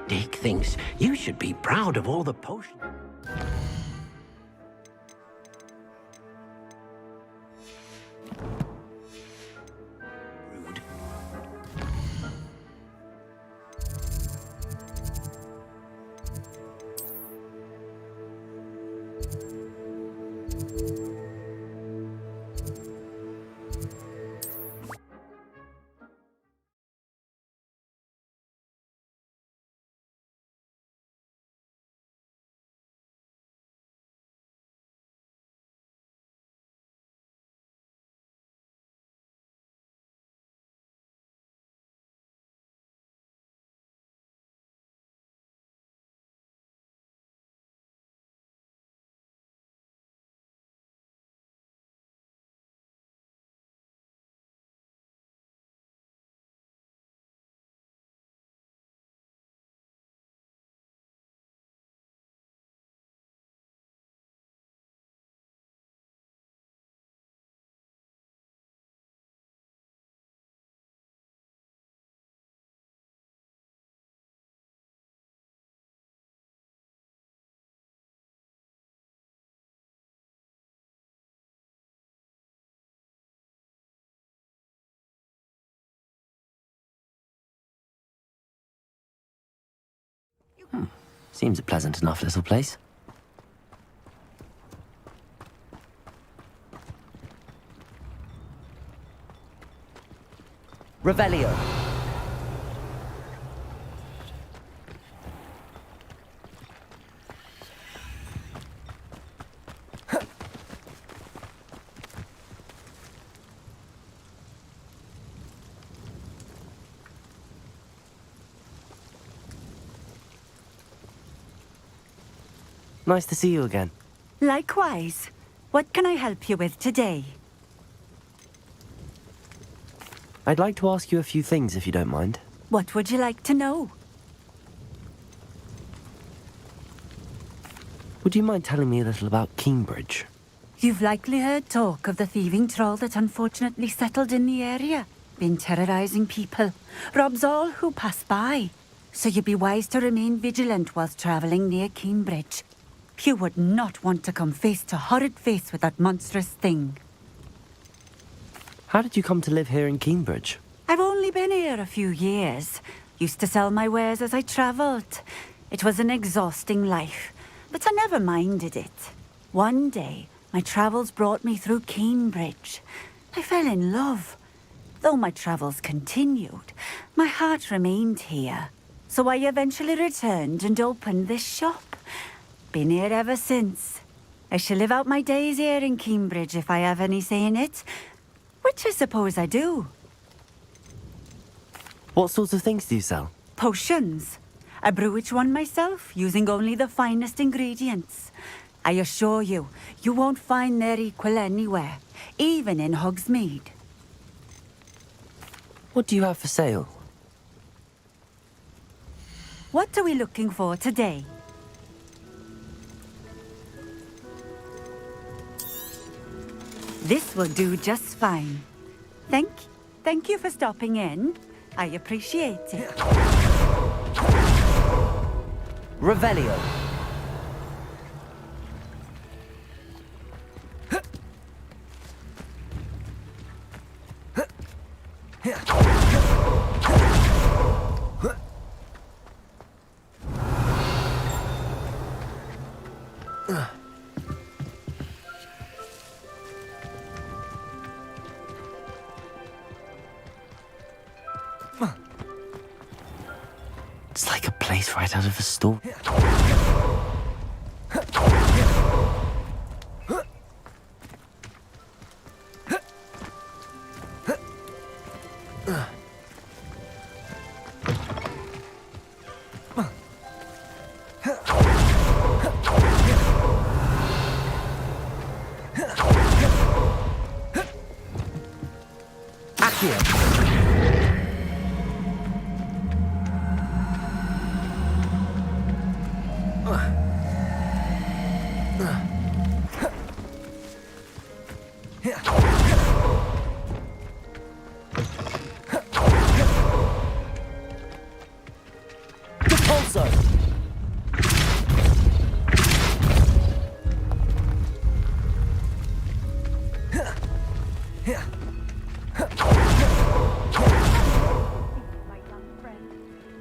Dick thinks you should be proud of all the potions. Rude. Seems a pleasant enough little place. Revelio. Nice to see you again. Likewise. What can I help you with today? I'd like to ask you a few things, if you don't mind. What would you like to know? Would you mind telling me a little about Cambridge? You've likely heard talk of the thieving troll that unfortunately settled in the area. Been terrorizing people. Robs all who pass by. So you'd be wise to remain vigilant whilst travelling near Cambridge. You would not want to come face to horrid face with that monstrous thing. How did you come to live here in Cambridge? I've only been here a few years. Used to sell my wares as I travelled. It was an exhausting life, but I never minded it. One day, my travels brought me through Cambridge. I fell in love. Though my travels continued, my heart remained here. So I eventually returned and opened this shop. Been here ever since. I shall live out my days here in Cambridge if I have any say in it, which I suppose I do. What sorts of things do you sell? Potions. I brew each one myself, using only the finest ingredients. I assure you, you won't find their equal anywhere, even in Hogsmeade. What do you have for sale? What are we looking for today? This will do just fine. Thank you for stopping in. I appreciate it. Revelio. It's like a place right out of a story. Depulso!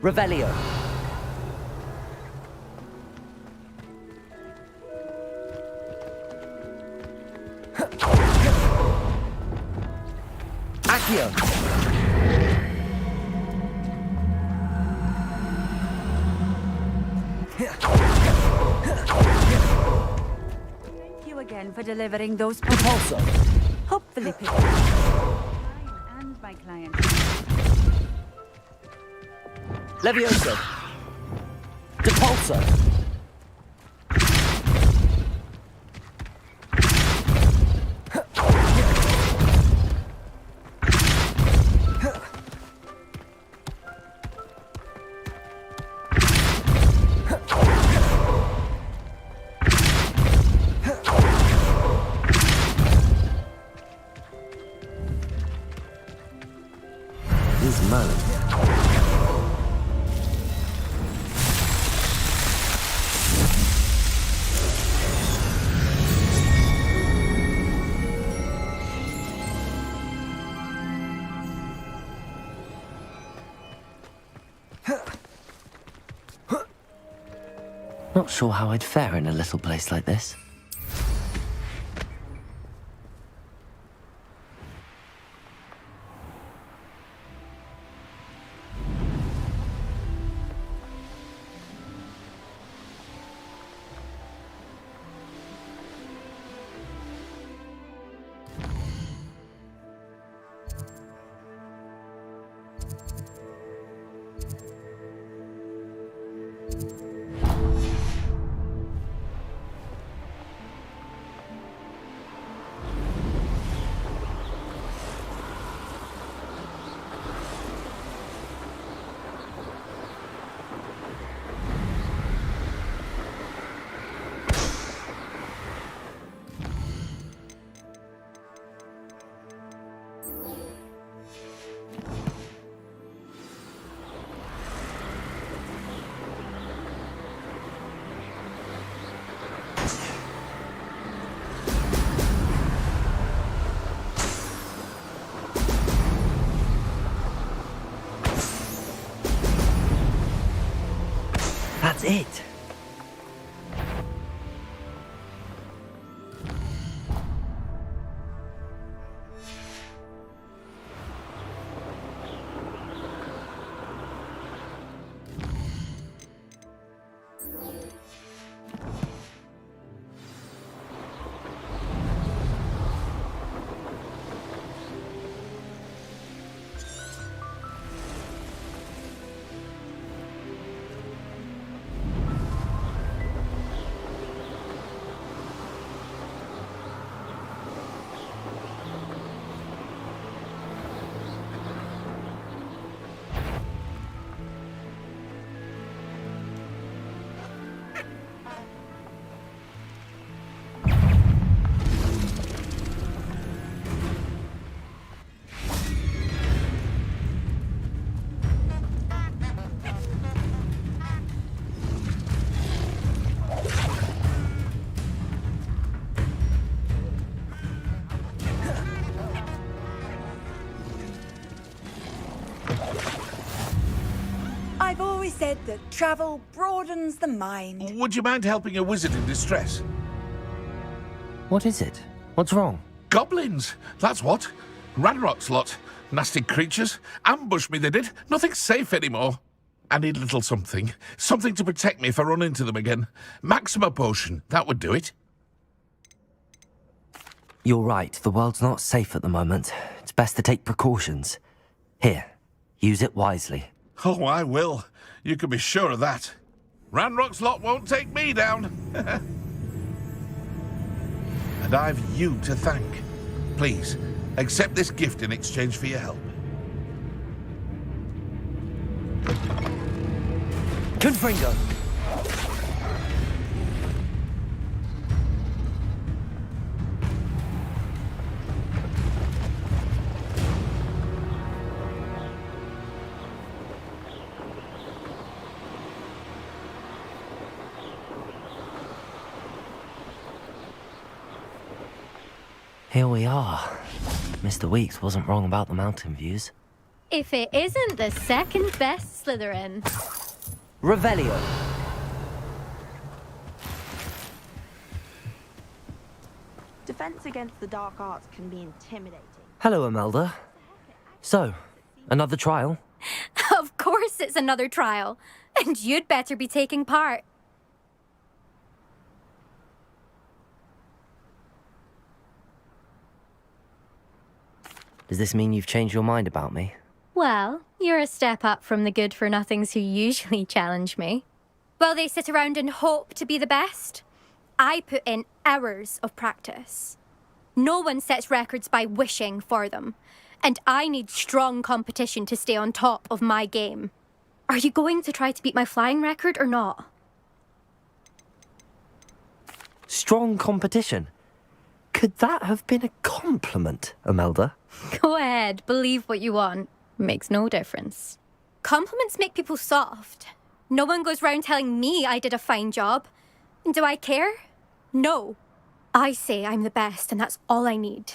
Revelio. Accio. Thank you again for delivering those Repulso. hopefully pick mine and my client. Levioso. Depulso. This man. Not sure how I'd fare in a little place like this. That's it. I've always said that travel broadens the mind. Would you mind helping a wizard in distress? What is it? What's wrong? Goblins, that's what. Ranrock's lot. Nasty creatures. Ambushed me, they did. Nothing's safe anymore. I need a little something. Something to protect me if I run into them again. Maxima potion, that would do it. You're right, the world's not safe at the moment. It's best to take precautions. Here, use it wisely. Oh, I will. You can be sure of that. Ranrock's lot won't take me down. And I've you to thank. Please, accept this gift in exchange for your help. Confringo. Here we are. Mr. Weeks wasn't wrong about the mountain views. If it isn't the second best Slytherin. Revelio. Defense against the dark arts can be intimidating. Hello, Imelda. So, another trial? Of course it's another trial. And you'd better be taking part. Does this mean you've changed your mind about me? Well, you're a step up from the good-for-nothings who usually challenge me. While they sit around and hope to be the best, I put in hours of practice. No one sets records by wishing for them, and I need strong competition to stay on top of my game. Are you going to try to beat my flying record or not? Strong competition? Could that have been a compliment, Imelda? Go ahead, believe what you want. Makes no difference. Compliments make people soft. No one goes round telling me I did a fine job. Do I care? No. I say I'm the best, and that's all I need.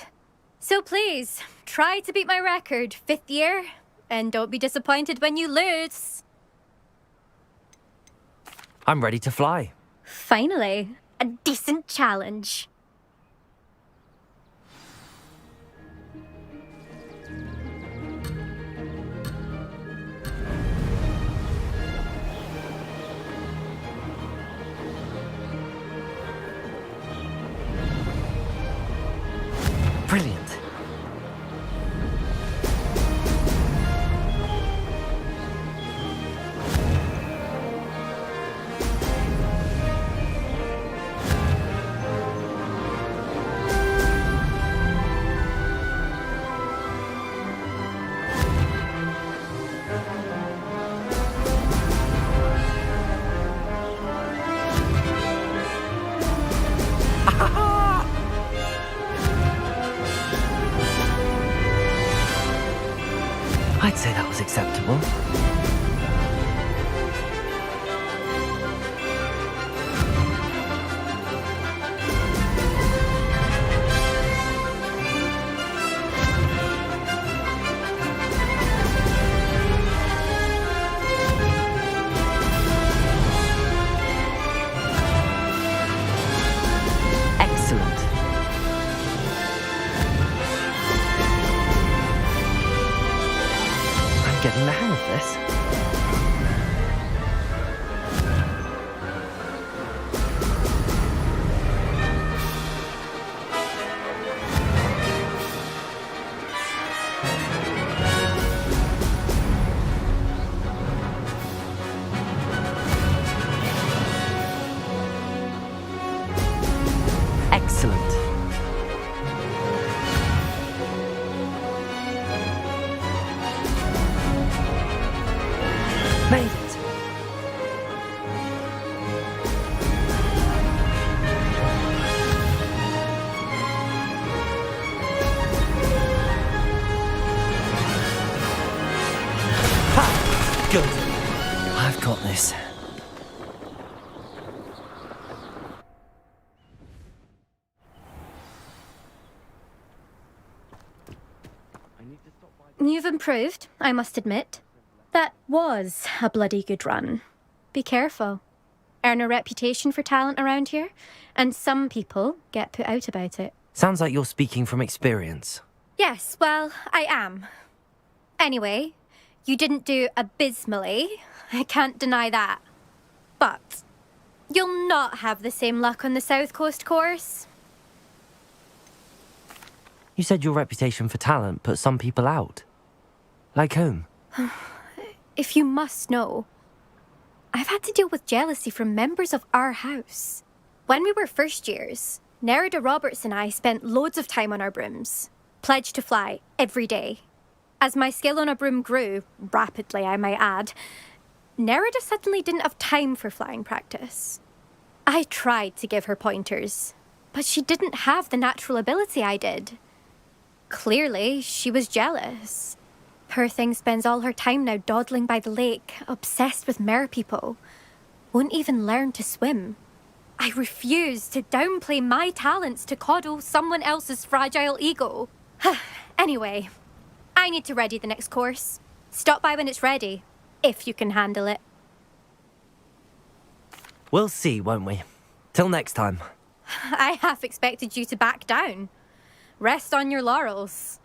So please, try to beat my record, 5th year, and don't be disappointed when you lose. I'm ready to fly. Finally, a decent challenge. Brilliant. I'd say that was acceptable. Excellent. Getting the hang of this. Excellent. Made it. Ha! Good. I've got this. You've improved, I must admit. That was a bloody good run. Be careful. Earn a reputation for talent around here, and some people get put out about it. Sounds like you're speaking from experience. Yes, well, I am. Anyway, you didn't do abysmally. I can't deny that. But you'll not have the same luck on the South Coast course. You said your reputation for talent put some people out. Like whom? If you must know, I've had to deal with jealousy from members of our house. When we were first years, Nerida Roberts and I spent loads of time on our brooms, pledged to fly every day. As my skill on a broom grew, rapidly I might add, Nerida suddenly didn't have time for flying practice. I tried to give her pointers, but she didn't have the natural ability I did. Clearly, she was jealous. Poor thing spends all her time now dawdling by the lake, obsessed with merpeople. Won't even learn to swim. I refuse to downplay my talents to coddle someone else's fragile ego. Anyway, I need to ready the next course. Stop by when it's ready, if you can handle it. We'll see, won't we? Till next time. I half expected you to back down. Rest on your laurels.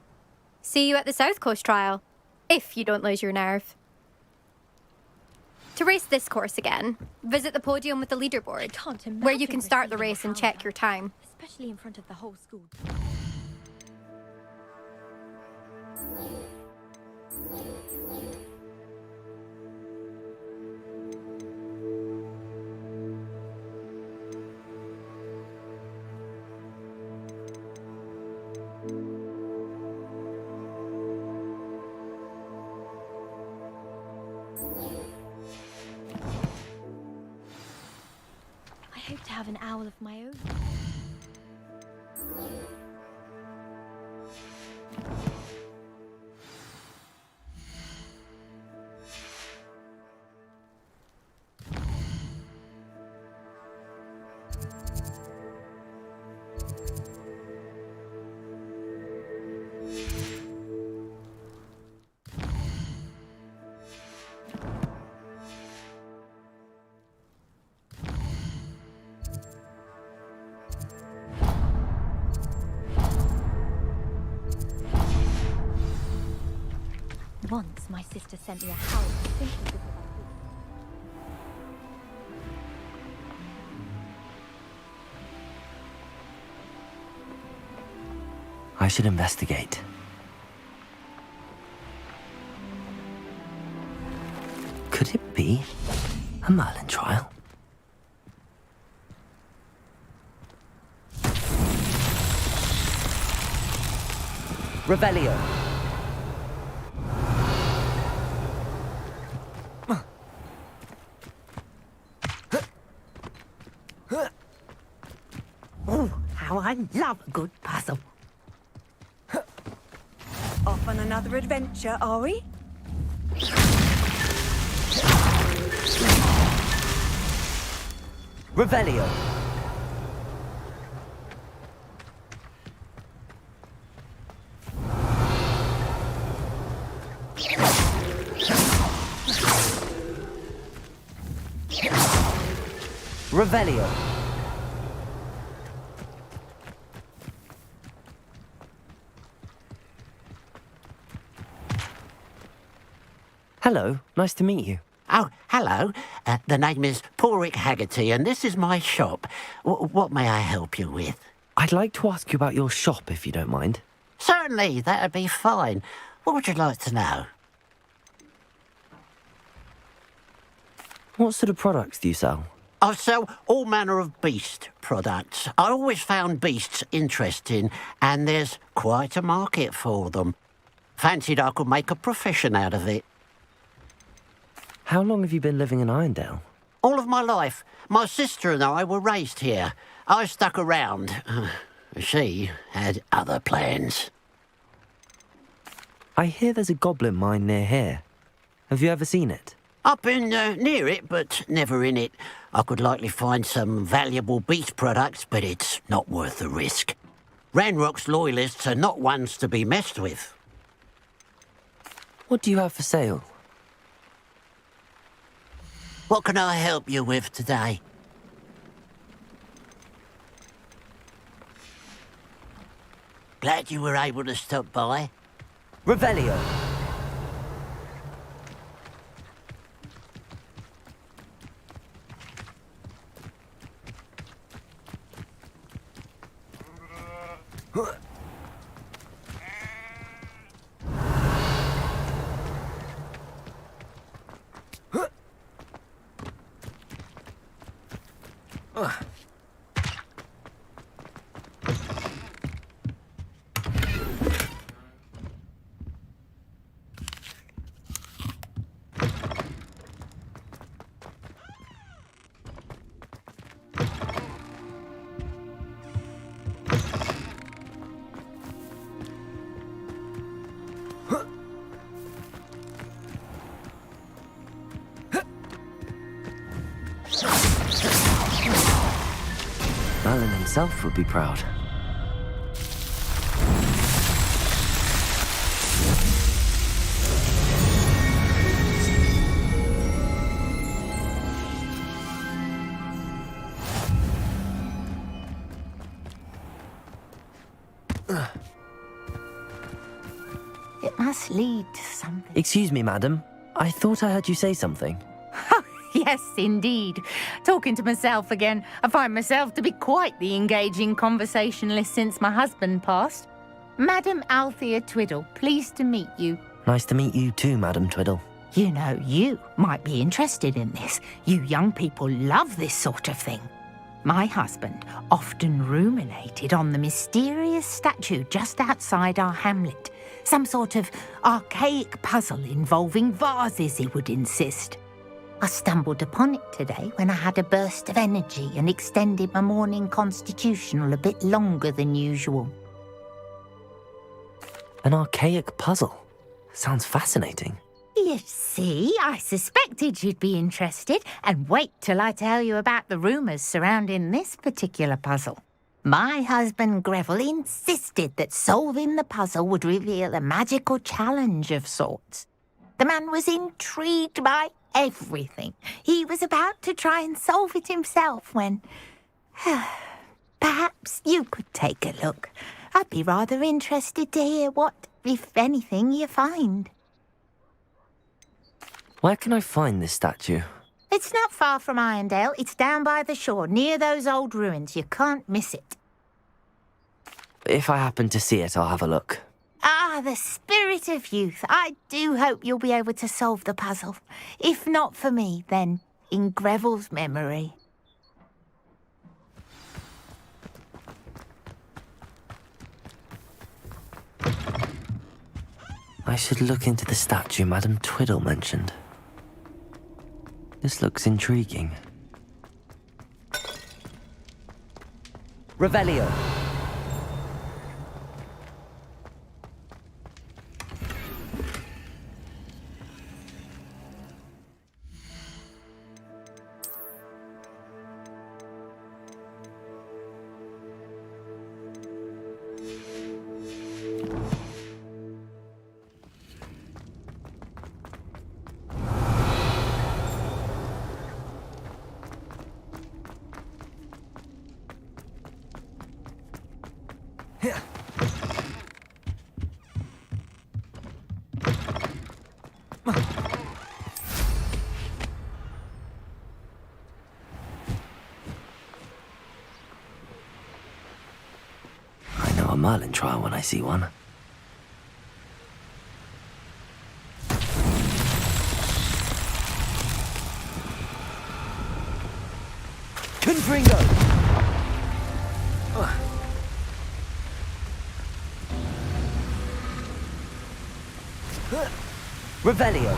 See you at the South Coast trial, if you don't lose your nerve. To race this course again, visit the podium with the leaderboard, where you can start the race and check your time. Especially in front of the whole school. I hope to have an owl of my own. Once my sister sent me a howl simply because I should investigate. Could it be a Merlin trial? Revelio. Oh, how I love a good puzzle. Off on another adventure, are we? Revelio. Revelio. Hello, nice to meet you. Oh, hello. The name is Porrick Haggerty, and this is my shop. What may I help you with? I'd like to ask you about your shop, if you don't mind. Certainly, that'd be fine. What would you like to know? What sort of products do you sell? I sell all manner of beast products. I always found beasts interesting, and there's quite a market for them. Fancied I could make a profession out of it. How long have you been living in Irondale? All of my life. My sister and I were raised here. I stuck around. She had other plans. I hear there's a goblin mine near here. Have you ever seen it? I've been near it, but never in it. I could likely find some valuable beast products, but it's not worth the risk. Ranrock's loyalists are not ones to be messed with. What do you have for sale? What can I help you with today? Glad you were able to stop by. Revelio. Merlin himself would be proud. It must lead to something. Excuse me, madam. I thought I heard you say something. Yes, indeed. Talking to myself again. I find myself to be quite the engaging conversationalist since my husband passed. Madam Althea Twiddle, pleased to meet you. Nice to meet you too, Madam Twiddle. You know, you might be interested in this. You young people love this sort of thing. My husband often ruminated on the mysterious statue just outside our hamlet. Some sort of archaic puzzle involving vases, he would insist. I stumbled upon it today when I had a burst of energy and extended my morning constitutional a bit longer than usual. An archaic puzzle. Sounds fascinating. You see, I suspected you'd be interested, and wait till I tell you about the rumours surrounding this particular puzzle. My husband Greville insisted that solving the puzzle would reveal a magical challenge of sorts. The man was intrigued by everything. He was about to try and solve it himself when... Perhaps you could take a look. I'd be rather interested to hear what, if anything, you find. Where can I find this statue? It's not far from Irondale. It's down by the shore, near those old ruins. You can't miss it. If I happen to see it, I'll have a look. Ah, the spirit of youth. I do hope you'll be able to solve the puzzle. If not for me, then in Greville's memory. I should look into the statue Madam Twiddle mentioned. This looks intriguing. Revelio. I know a Merlin trial when I see one. Confringo. Revelio.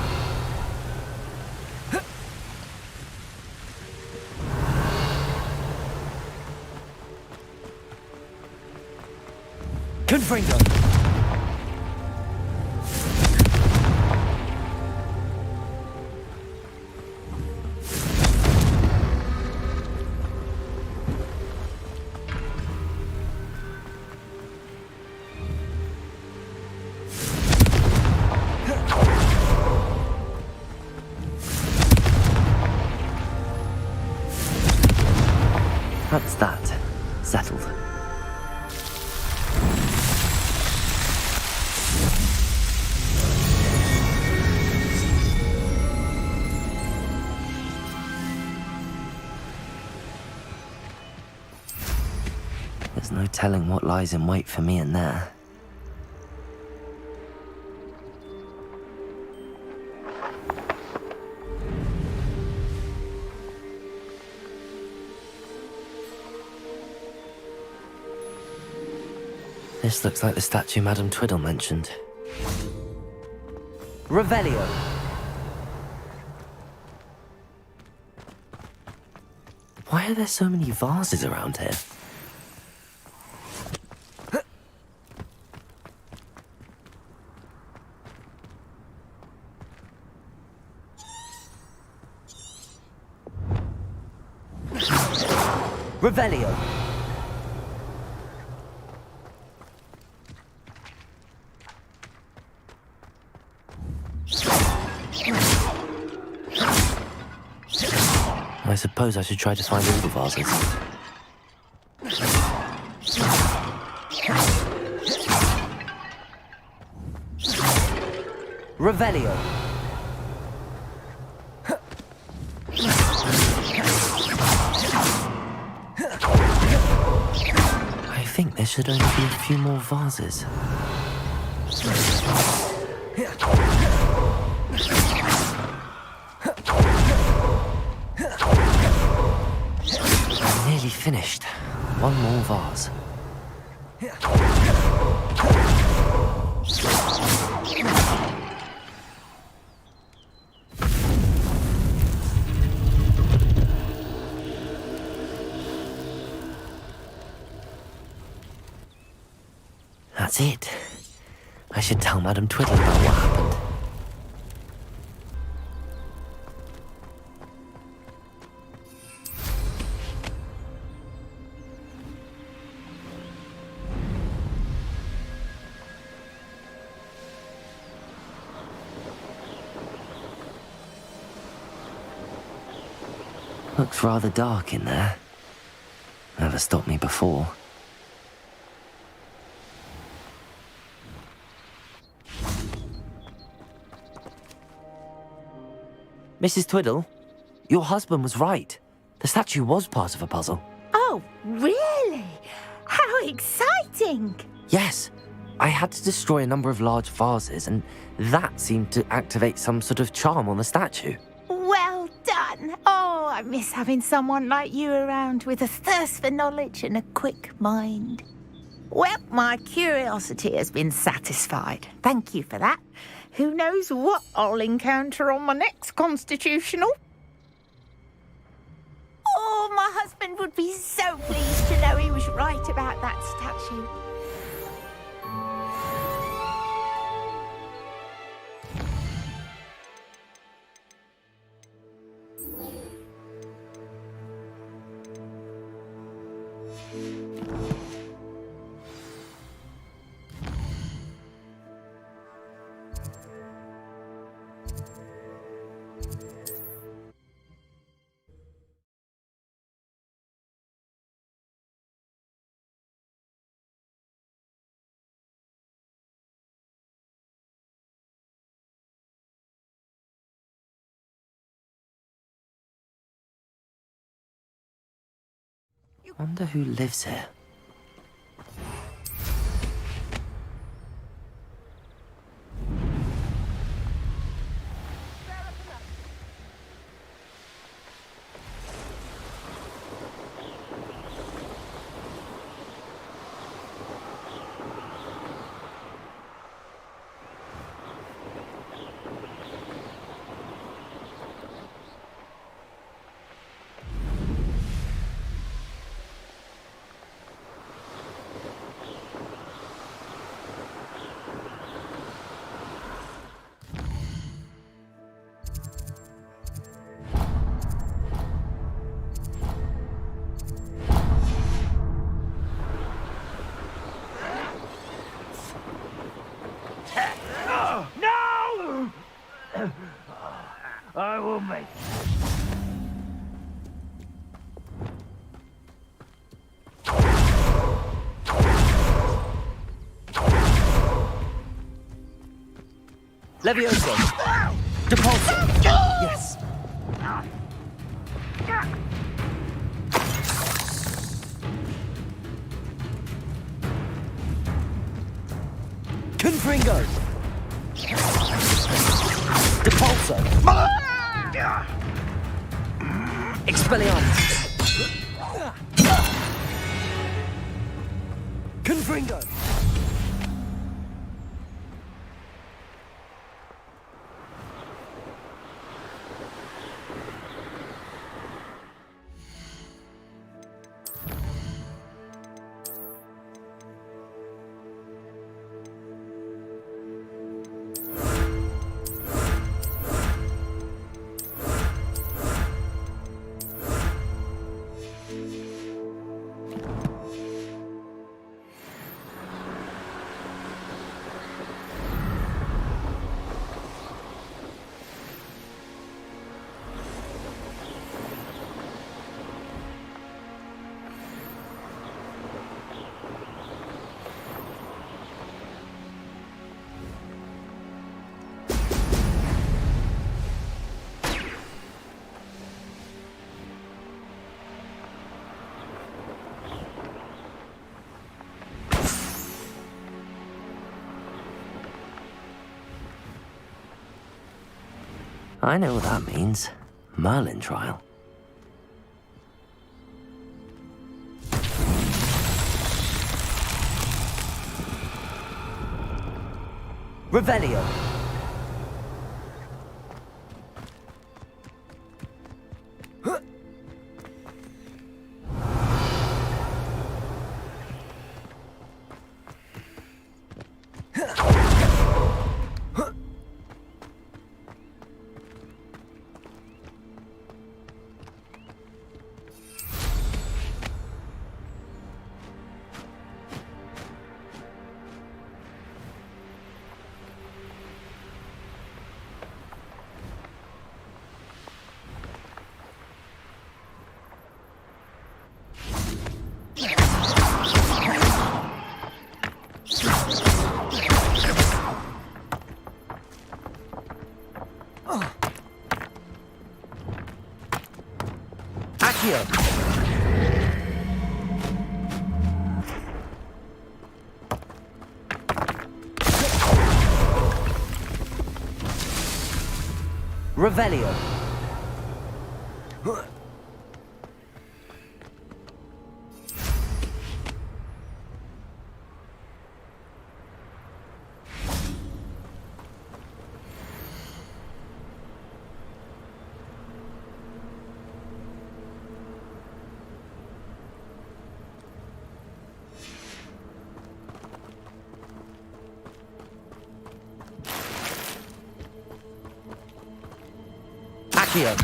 Confringo. That's that. Settled. There's no telling what lies in wait for me in there. This looks like the statue Madam Twiddle mentioned. Revelio. Why are there so many vases around here? Revelio. I suppose I should try to find all the vases. Revelio. I think there should only be a few more vases. I'm nearly finished. One more vase. That's it. I should tell Madame Twiddle about what happened. Looks rather dark in there. Never stopped me before. Mrs. Twiddle, your husband was right. The statue was part of a puzzle. Oh, really? How exciting! Yes, I had to destroy a number of large vases, and that seemed to activate some sort of charm on the statue. Well done. Oh, I miss having someone like you around with a thirst for knowledge and a quick mind. Well, my curiosity has been satisfied. Thank you for that. Who knows what I'll encounter on my next constitutional? Oh, my husband would be so pleased to know he was right about that statue. Wonder who lives here. I will make Levioso. Depulso. Yes. Confringo. Depulso. Expelliarmus. Confringo. I know what that means. Merlin trial. Revelio. Accio. Revelio. Accio.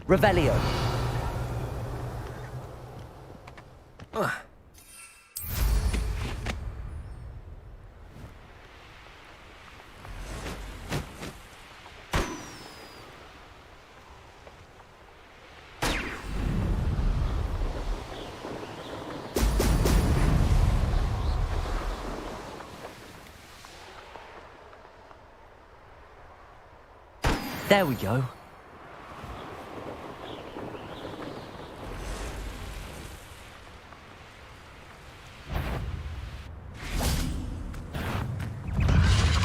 Revelio. There we go.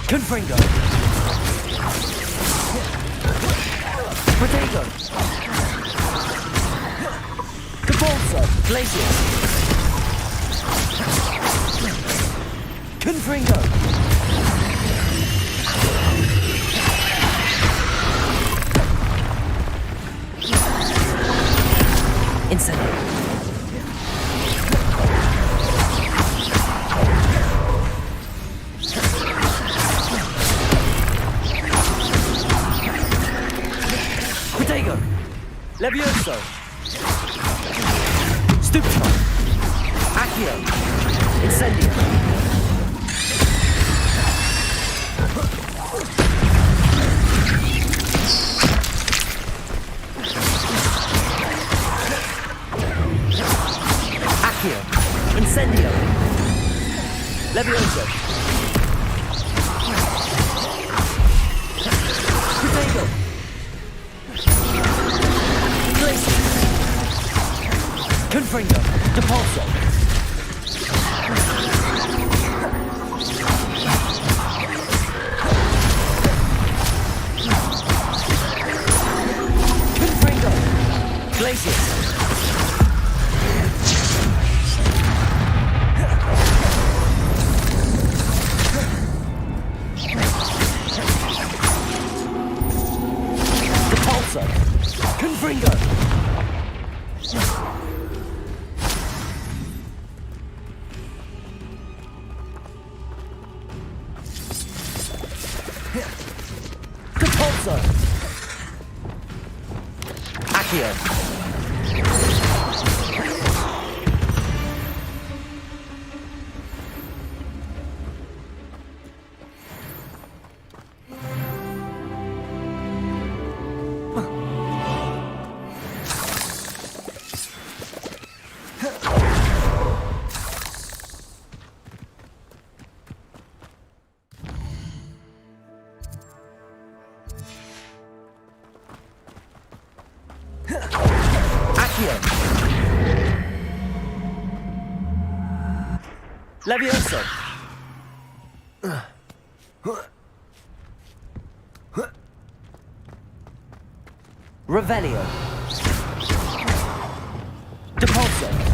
Confringo. Protego. Capolso. Glacius. Confringo. Incendio. Protego. Levioso. Stupefy. Accio. Incendio. Accio. Incendio. Levioso. Protego. Confringo. Depulso. Confringo. Glacius. Depulso. Confringo. Depulso. Accio. Levioso! Revelio! Depulso!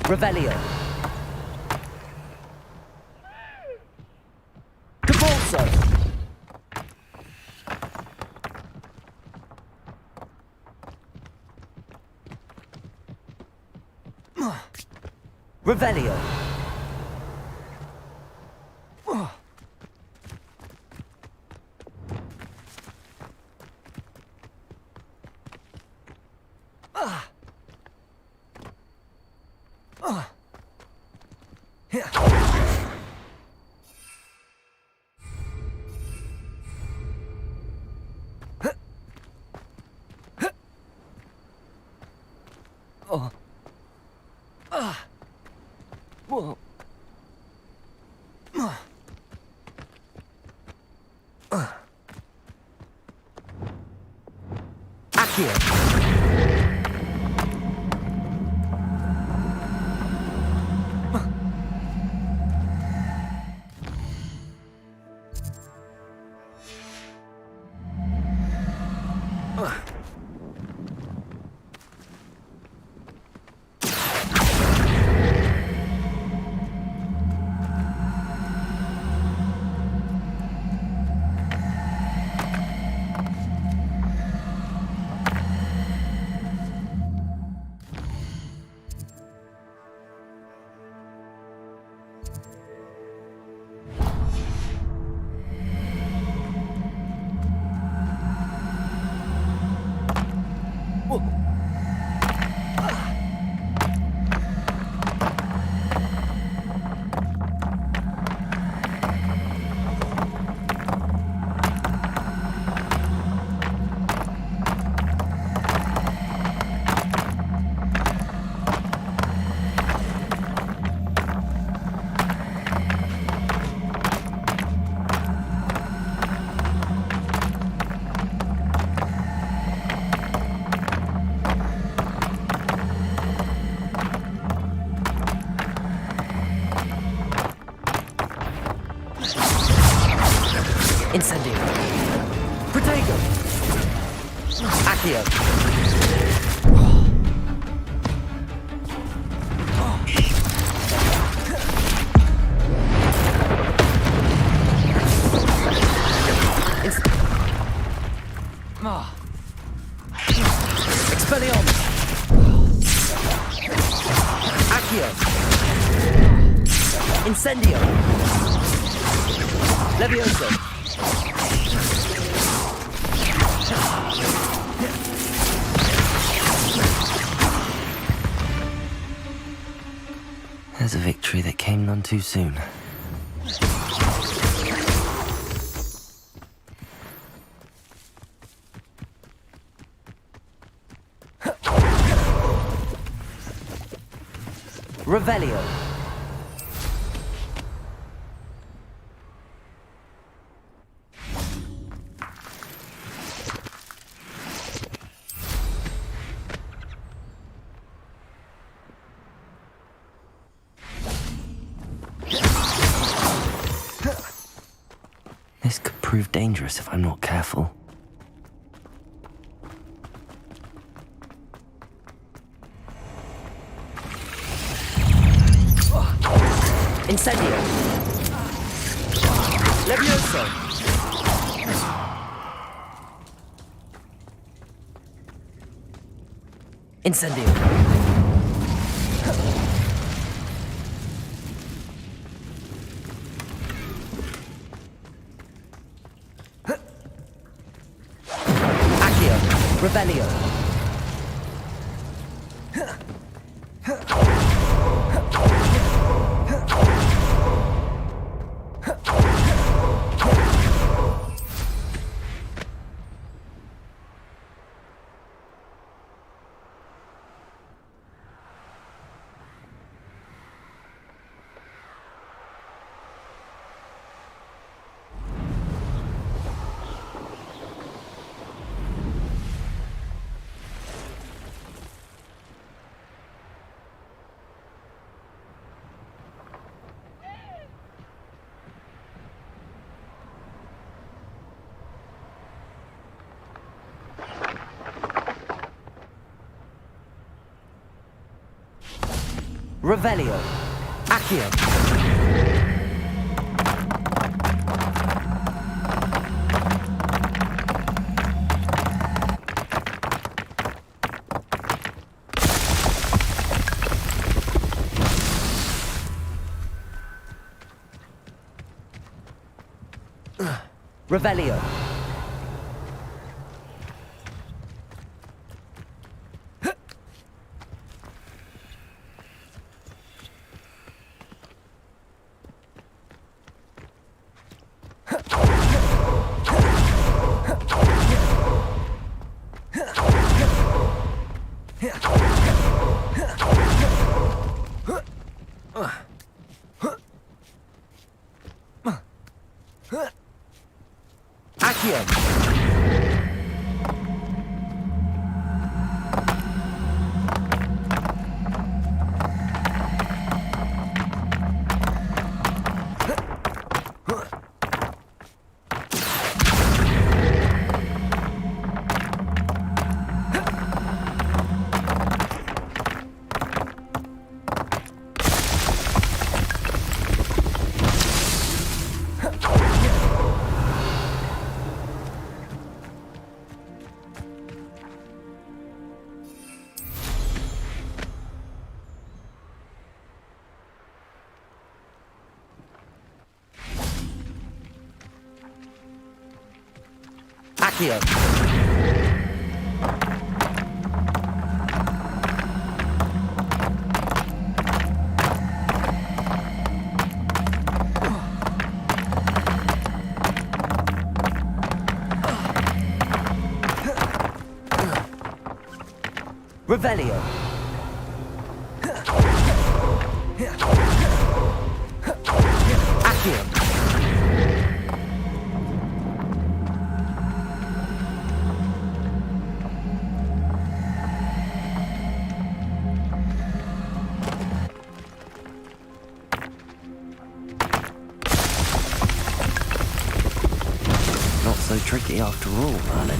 Revelio. Depulso. Revelio. Accio. Incendio. Protego. Accio. Expelliarmus. Accio. Incendio. Levioso. There's a victory that came none too soon. Revelio. This could prove dangerous if I'm not careful. Incendio. Levioso. Incendio. Revelio. Revelio. Accio. Revelio. Accio. Accio. Revelio. Accio. Not so tricky after all, Merlin.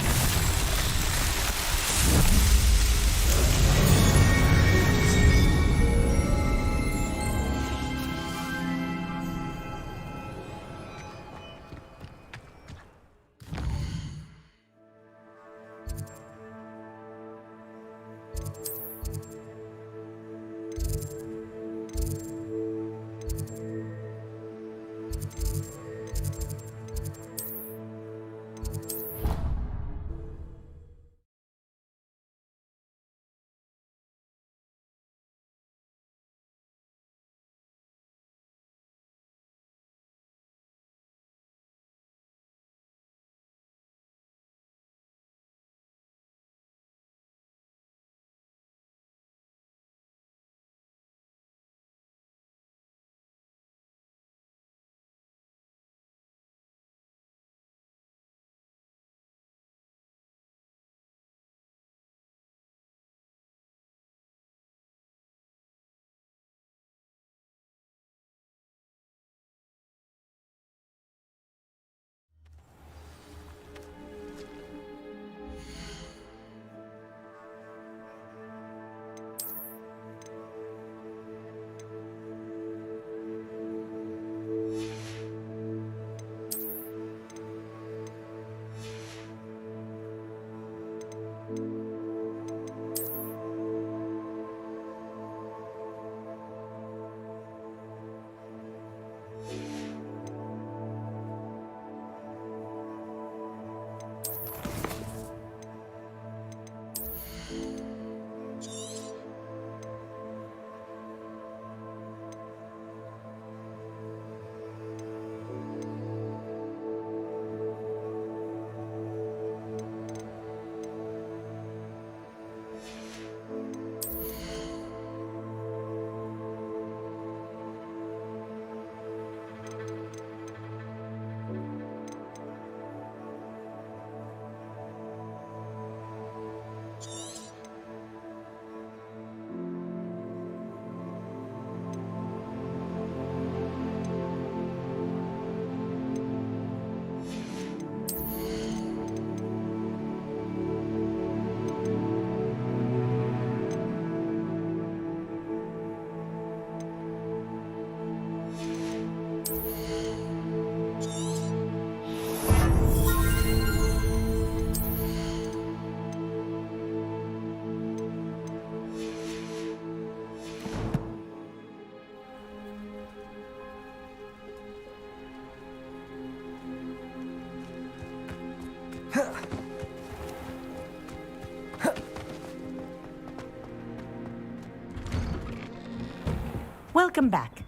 Welcome back.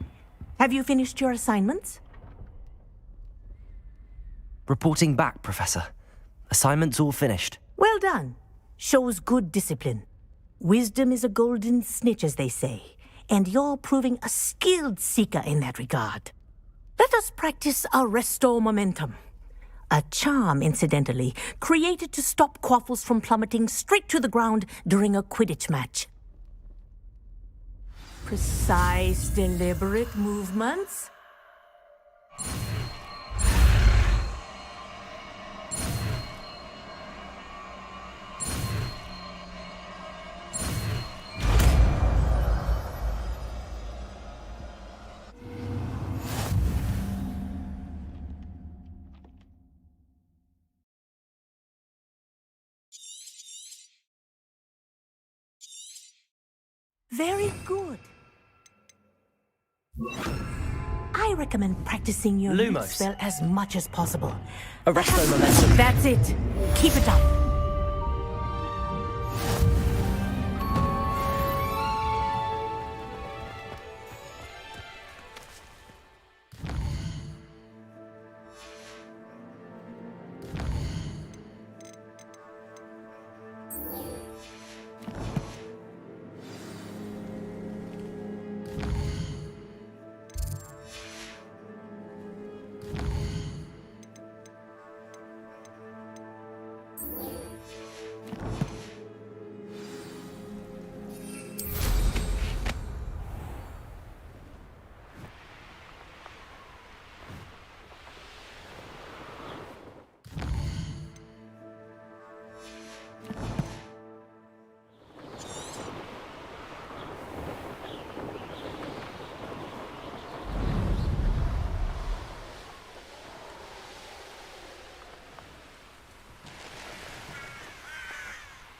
Have you finished your assignments? Reporting back, Professor. Assignment's all finished. Well done. Shows good discipline. Wisdom is a golden snitch, as they say, and you're proving a skilled seeker in that regard. Let us practice our restore momentum. A charm, incidentally, created to stop quaffles from plummeting straight to the ground during a Quidditch match. Precise, deliberate movements. Very good. I recommend practicing your new Lumos. spell as much as possible. Arresto momentum. That's it. Keep it up.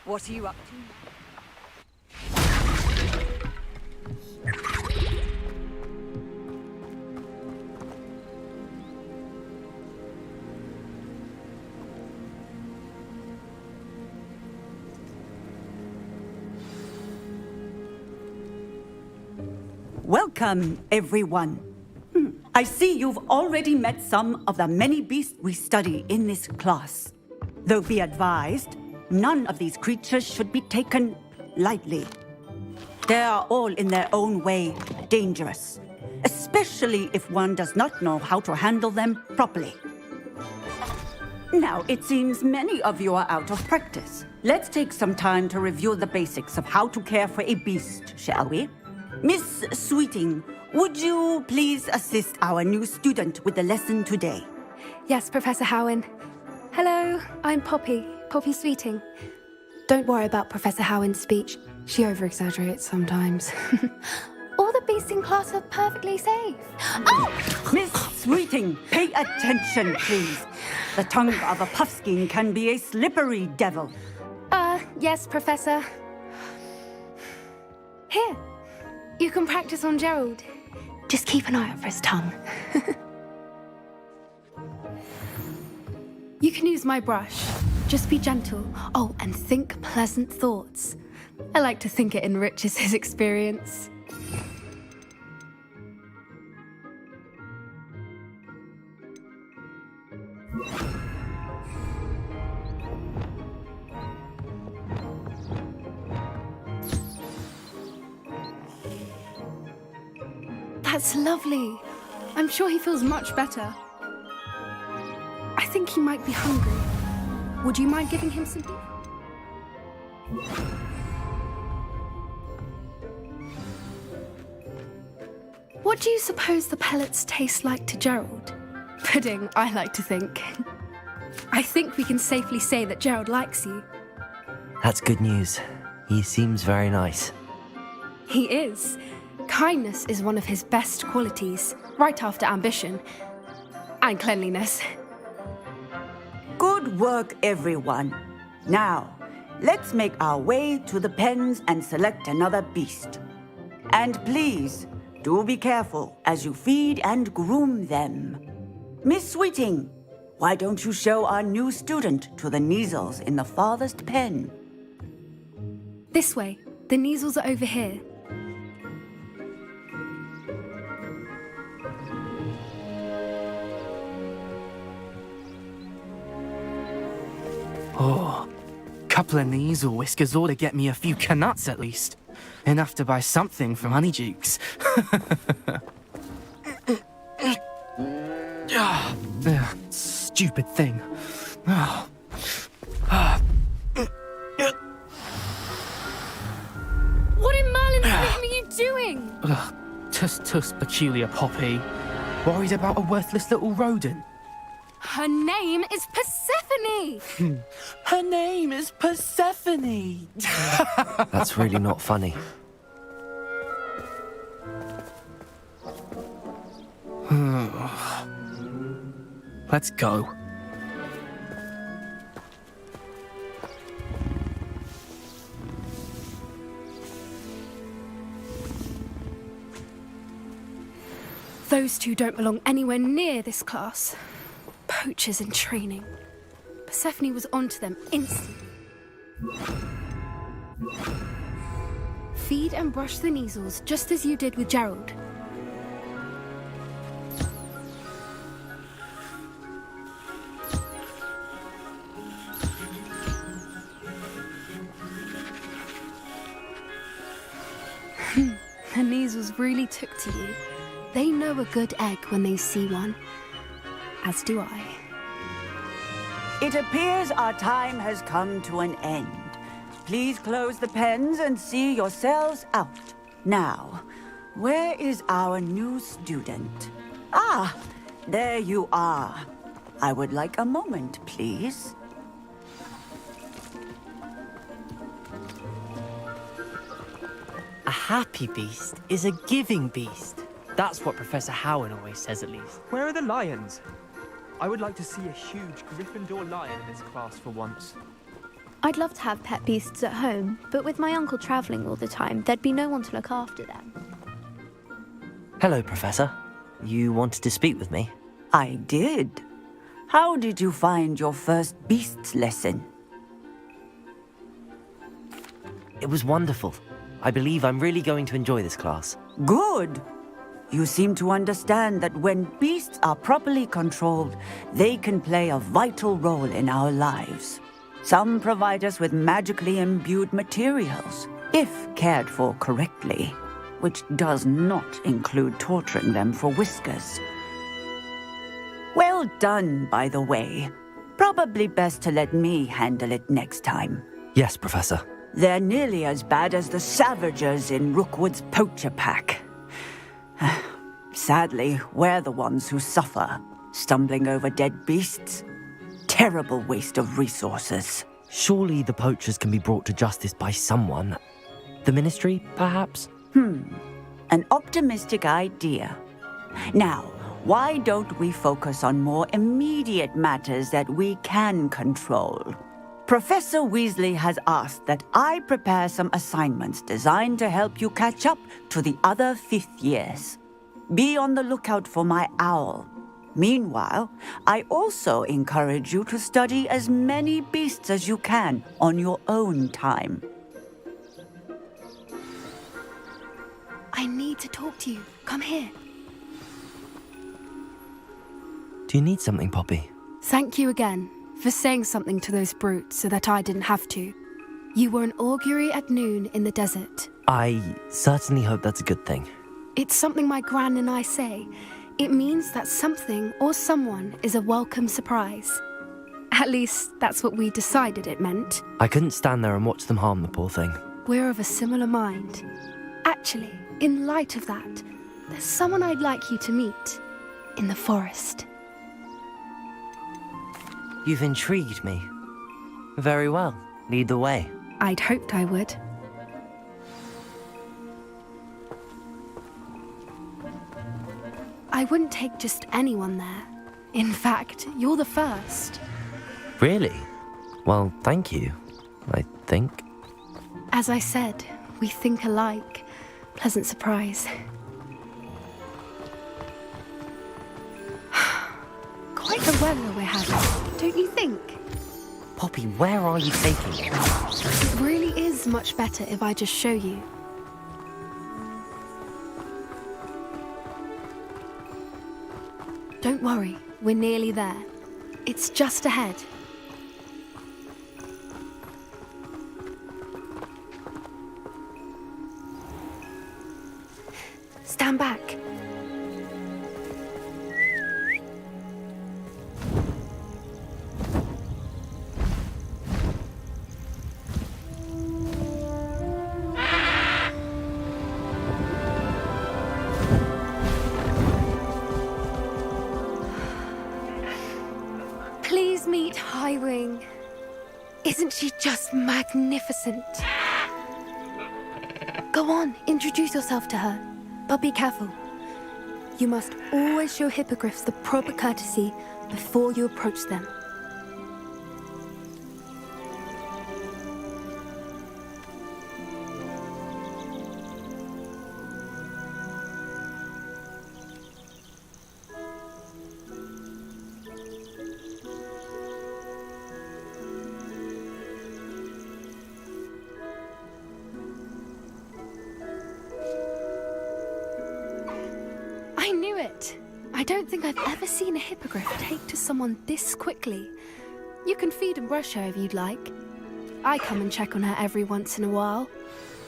What are you up to? Welcome, everyone. I see you've already met some of the many beasts we study in this class. Though be advised, none of these creatures should be taken lightly. They are all in their own way dangerous, especially if one does not know how to handle them properly. Now, it seems many of you are out of practice. Let's take some time to review the basics of how to care for a beast, shall we? Miss Sweeting, would you please assist our new student with the lesson today? Yes, Professor Howen. Hello, I'm Poppy Sweeting. Don't worry about Professor Howen's speech. She over-exaggerates sometimes. All the beasts in class are perfectly safe. Oh! Miss Sweeting, pay attention, please. The tongue of a puffskein can be a slippery devil. Yes, Professor. Here, you can practice on Gerald. Just keep an eye out for his tongue. You can use my brush. Just be gentle. Oh, and think pleasant thoughts. I like to think it enriches his experience. That's lovely. I'm sure he feels much better. I think he might be hungry. Would you mind giving him some beef? What do you suppose the pellets taste like to Gerald? Pudding, I like to think. I think we can safely say that Gerald likes you. That's good news. He seems very nice. He is. Kindness is one of his best qualities, right after ambition. And cleanliness. Good work, everyone. Now, let's make our way to the pens and select another beast. And please, do be careful as you feed and groom them. Miss Sweeting, why don't you show our new student to the Kneazles in the farthest pen? This way. The Kneazles are over here. Oh, couple of Kneazle whiskers ought to get me a few canuts at least. Enough to buy something from Honeydukes. Stupid thing. What in Merlin's name are you doing? Tuss, peculiar Poppy. Worried about a worthless little rodent? Her name is Persephone! Her name is Persephone! That's really not funny. Let's go. Those two don't belong anywhere near this class. Poachers in training. Persephone was onto them instantly. Feed and brush the Kneazles just as you did with Gerald. The Kneazles really took to you. They know a good egg when they see one. As do I. It appears our time has come to an end. Please close the pens and see yourselves out. Now, where is our new student? Ah, there you are. I would like a moment, please. A happy beast is a giving beast. That's what Professor Howin always says, at least. Where are the lions? I would like to see a huge Gryffindor lion in this class for once. I'd love to have pet beasts at home, but with my uncle travelling all the time, there'd be no one to look after them. Hello, Professor. You wanted to speak with me? I did. How did you find your first beasts lesson? It was wonderful. I believe I'm really going to enjoy this class. Good. You seem to understand that when beasts are properly controlled, they can play a vital role in our lives. Some provide us with magically imbued materials, if cared for correctly, which does not include torturing them for whiskers. Well done, by the way. Probably best to let me handle it next time. Yes, Professor. They're nearly as bad as the Savagers in Rookwood's poacher pack. Sadly, we're the ones who suffer, stumbling over dead beasts. Terrible waste of resources. Surely the poachers can be brought to justice by someone. The Ministry, perhaps? An optimistic idea. Now, why don't we focus on more immediate matters that we can control? Professor Weasley has asked that I prepare some assignments designed to help you catch up to the other 5th years. Be on the lookout for my owl. Meanwhile, I also encourage you to study as many beasts as you can on your own time. I need to talk to you. Come here. Do you need something, Poppy? Thank you again for saying something to those brutes so that I didn't have to. You were an augury at noon in the desert. I certainly hope that's a good thing. It's something my gran and I say. It means that something or someone is a welcome surprise. At least, that's what we decided it meant. I couldn't stand there and watch them harm the poor thing. We're of a similar mind. Actually, in light of that, there's someone I'd like you to meet in the forest. You've intrigued me. Very well. Lead the way. I'd hoped I would. I wouldn't take just anyone there. In fact, you're the first. Really? Well, thank you, I think. As I said, we think alike. Pleasant surprise. quite a weather we're having, don't you think? Poppy, where are you taking me? It really is much better if I just show you. Don't worry, we're nearly there. It's just ahead. Stand back. Please meet Highwing. Isn't she just magnificent? Go on, introduce yourself to her. But be careful. You must always show hippogriffs the proper courtesy before you approach them. I knew it! I don't think I've ever seen a hippogriff take to someone this quickly. You can feed and brush her if you'd like. I come and check on her every once in a while.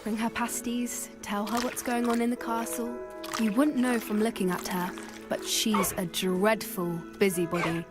Bring her pasties, tell her what's going on in the castle. You wouldn't know from looking at her, but she's a dreadful busybody.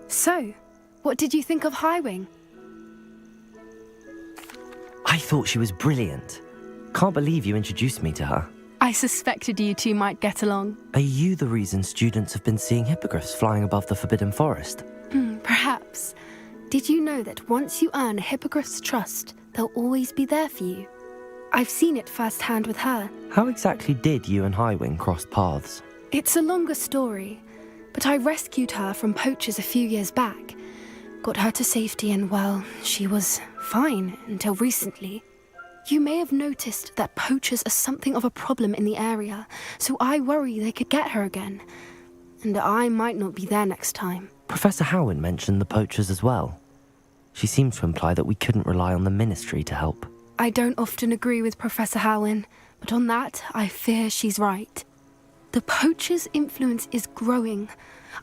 So, what did you think of Highwing? I thought she was brilliant. Can't believe you introduced me to her. I suspected you two might get along. Are you the reason students have been seeing hippogriffs flying above the Forbidden Forest? Perhaps. Did you know that once you earn a hippogriff's trust, they'll always be there for you? I've seen it firsthand with her. How exactly did you and Highwing cross paths? It's a longer story, but I rescued her from poachers a few years back. Got her to safety and, well, she was fine until recently. You may have noticed that poachers are something of a problem in the area, so I worry they could get her again. And I might not be there next time. Professor Howin mentioned the poachers as well. She seemed to imply that we couldn't rely on the Ministry to help. I don't often agree with Professor Howin, but on that, I fear she's right. The poachers' influence is growing.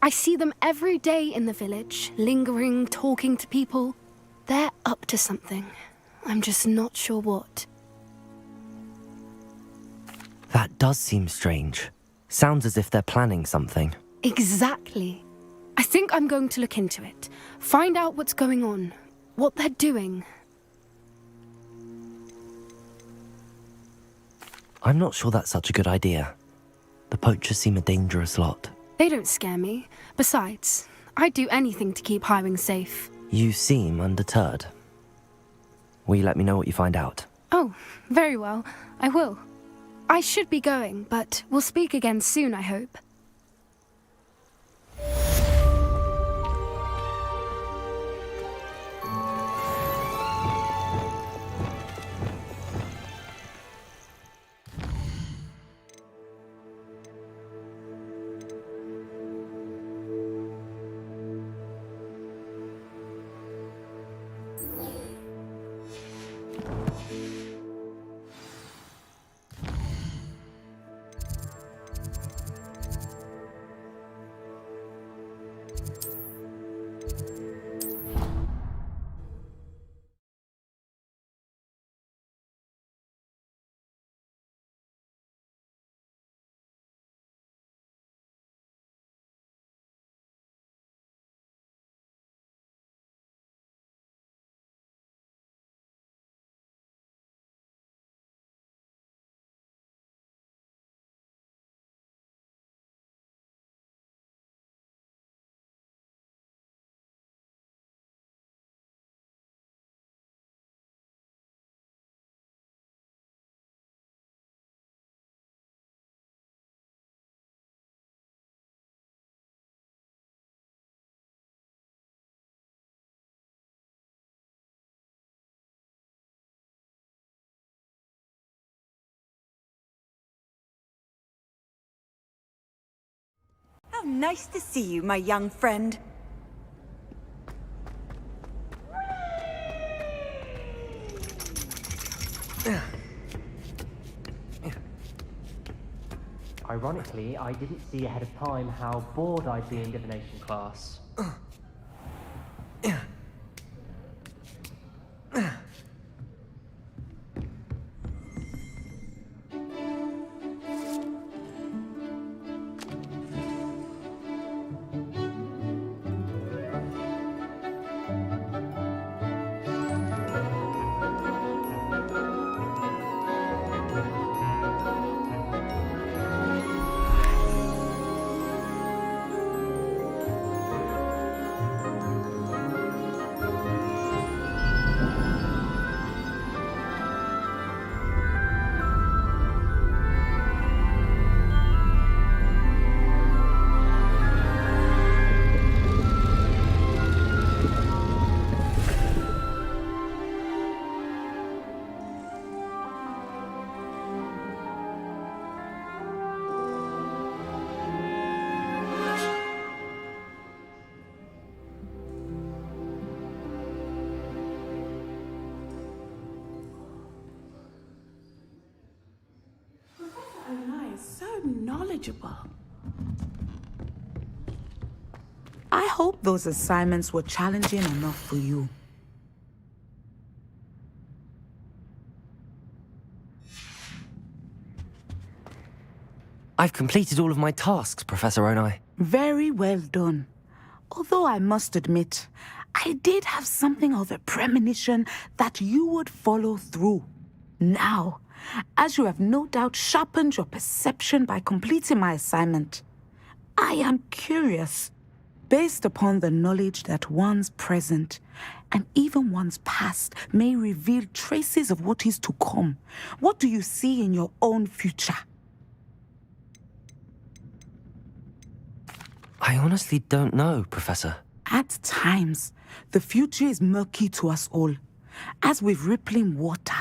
I see them every day in the village, lingering, talking to people. They're up to something. I'm just not sure what. That does seem strange. Sounds as if they're planning something. Exactly. I think I'm going to look into it. Find out what's going on, what they're doing. I'm not sure that's such a good idea. The poachers seem a dangerous lot. They don't scare me. Besides, I'd do anything to keep Highwing safe. You seem undeterred. Will you let me know what you find out? Oh, very well. I will. I should be going, but we'll speak again soon, I hope. How nice to see you, my young friend. Ironically, I didn't see ahead of time how bored I'd be in divination class. So knowledgeable. I hope those assignments were challenging enough for you. I've completed all of my tasks, Professor Onai. Very well done. Although I must admit, I did have something of a premonition that you would follow through. Now, as you have no doubt sharpened your perception by completing my assignment, I am curious, based upon the knowledge that one's present and even one's past may reveal traces of what is to come. What do you see in your own future? I honestly don't know, Professor. At times, the future is murky to us all. As with rippling water,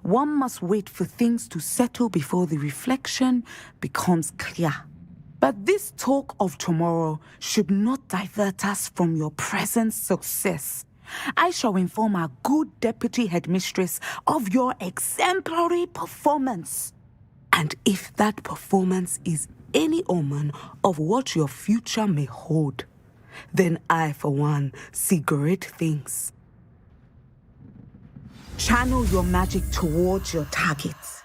one must wait for things to settle before the reflection becomes clear. But this talk of tomorrow should not divert us from your present success. I shall inform our good deputy headmistress of your exemplary performance. And if that performance is any omen of what your future may hold, then I, for one, see great things. Channel your magic towards your targets.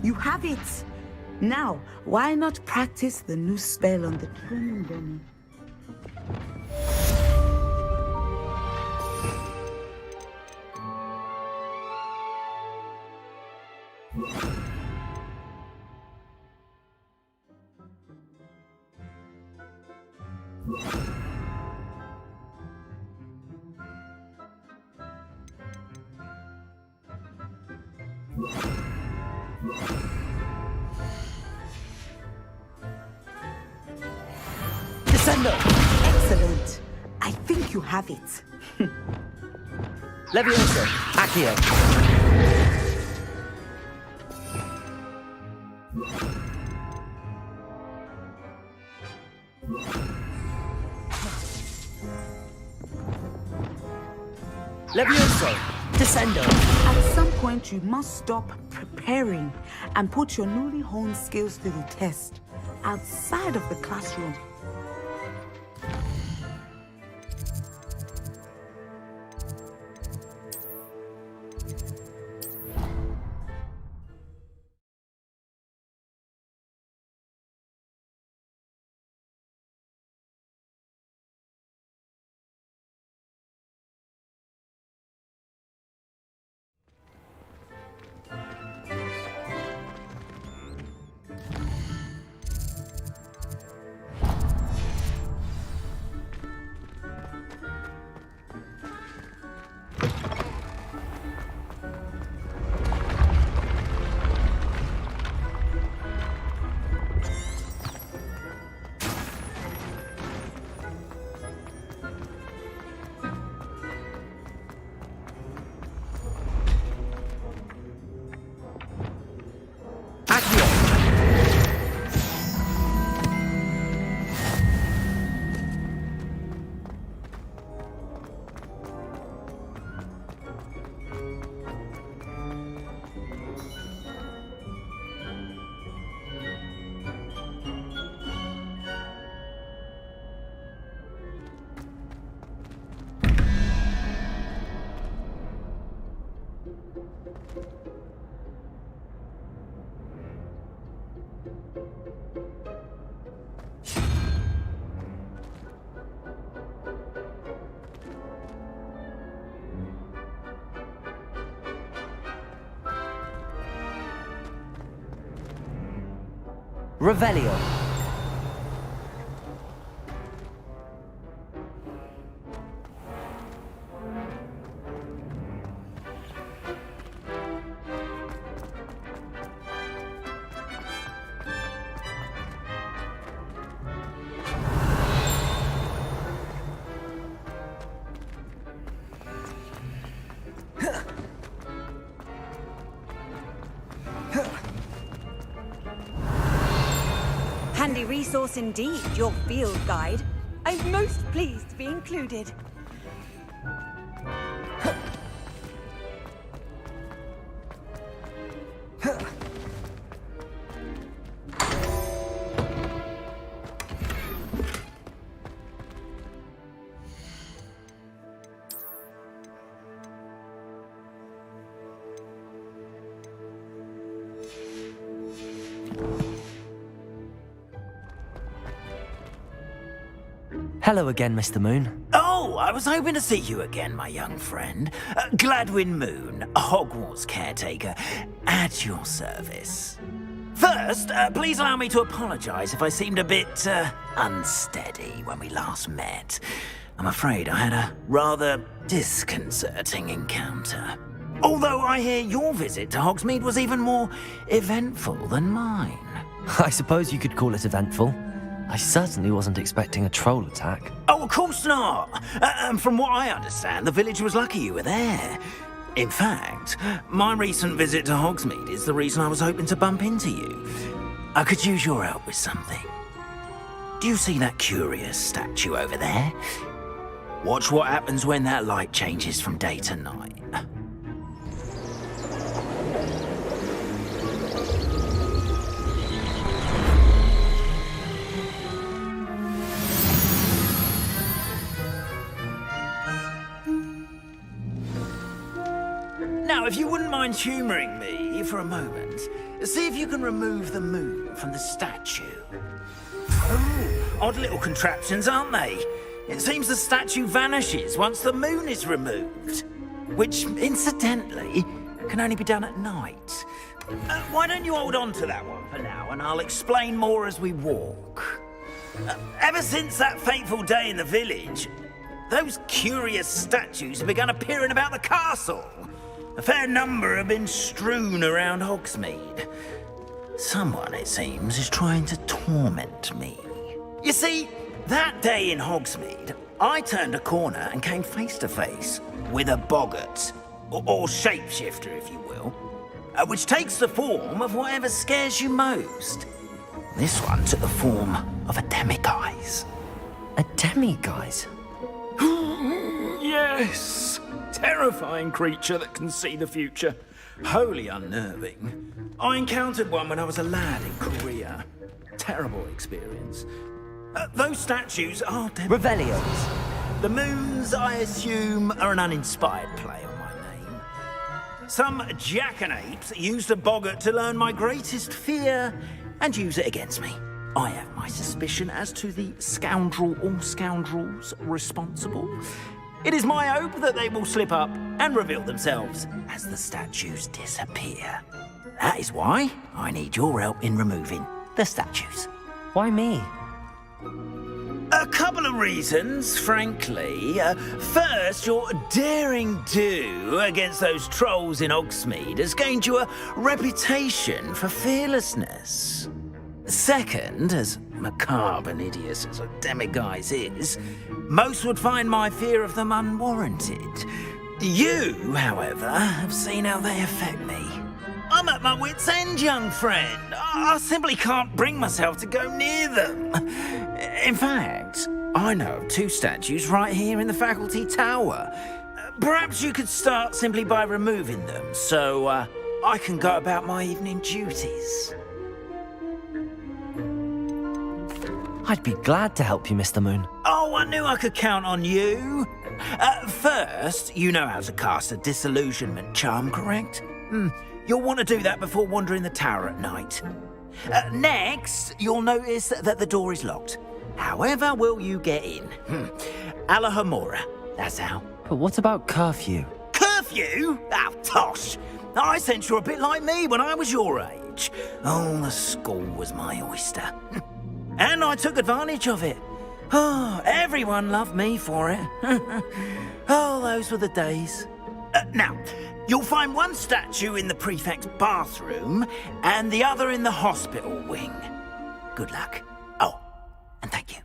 You have it! Now, why not practice the new spell on the training dummy? Descendo! Excellent. I think you have it. Levioso! Accio! Levioso! Descendo! At some point, you must stop preparing and put your newly honed skills to the test outside of the classroom. Revelio. Handy resource indeed, your field guide. I'm most pleased to be included. Hello again, Mr. Moon. Oh, I was hoping to see you again, my young friend. Gladwin Moon, Hogwarts caretaker, at your service. First, please allow me to apologise if I seemed a bit unsteady when we last met. I'm afraid I had a rather disconcerting encounter. Although I hear your visit to Hogsmeade was even more eventful than mine. I suppose you could call it eventful. I certainly wasn't expecting a troll attack. Oh, of course not. And from what I understand, the village was lucky you were there. In fact, my recent visit to Hogsmeade is the reason I was hoping to bump into you. I could use your help with something. Do you see that curious statue over there? Watch what happens when that light changes from day to night. Now, if you wouldn't mind humouring me for a moment, see if you can remove the moon from the statue. Oh, odd little contraptions, aren't they? It seems the statue vanishes once the moon is removed. Which, incidentally, can only be done at night. Why don't you hold on to that one for now, and I'll explain more as we walk. Ever since that fateful day in the village, those curious statues have begun appearing about the castle. A fair number have been strewn around Hogsmeade. Someone, it seems, is trying to torment me. You see, that day in Hogsmeade, I turned a corner and came face to face with a boggart, or shapeshifter, if you will, which takes the form of whatever scares you most. This one took the form of a demiguise. A demiguise? Yes! Terrifying creature that can see the future. Wholly unnerving. I encountered one when I was a lad in Korea. Terrible experience. Those statues are Revelios. The moons, I assume, are an uninspired play on my name. Some jackanapes used a boggart to learn my greatest fear and use it against me. I have my suspicion as to the scoundrel or scoundrels responsible. It is my hope that they will slip up and reveal themselves as the statues disappear. That is why I need your help in removing the statues. Why me? A couple of reasons, frankly. First, your daring do against those trolls in Hogsmeade has gained you a reputation for fearlessness. Second, as macabre and hideous as a demiguise is, most would find my fear of them unwarranted. You, however, have seen how they affect me. I'm at my wit's end, young friend. I simply can't bring myself to go near them. In fact, I know of two statues right here in the faculty tower. Perhaps you could start simply by removing them, so I can go about my evening duties. I'd be glad to help you, Mr. Moon. Oh, I knew I could count on you. First, you know how to cast a disillusionment charm, correct? You'll want to do that before wandering the tower at night. Next, you'll notice that the door is locked. However will you get in? Alahomora, that's how. But what about curfew? Curfew? Oh, tosh. I sense you're a bit like me when I was your age. Oh, the school was my oyster. And I took advantage of it. Oh, everyone loved me for it. Oh, those were the days. Now, you'll find one statue in the prefect's bathroom and the other in the hospital wing. Good luck. Oh, and thank you.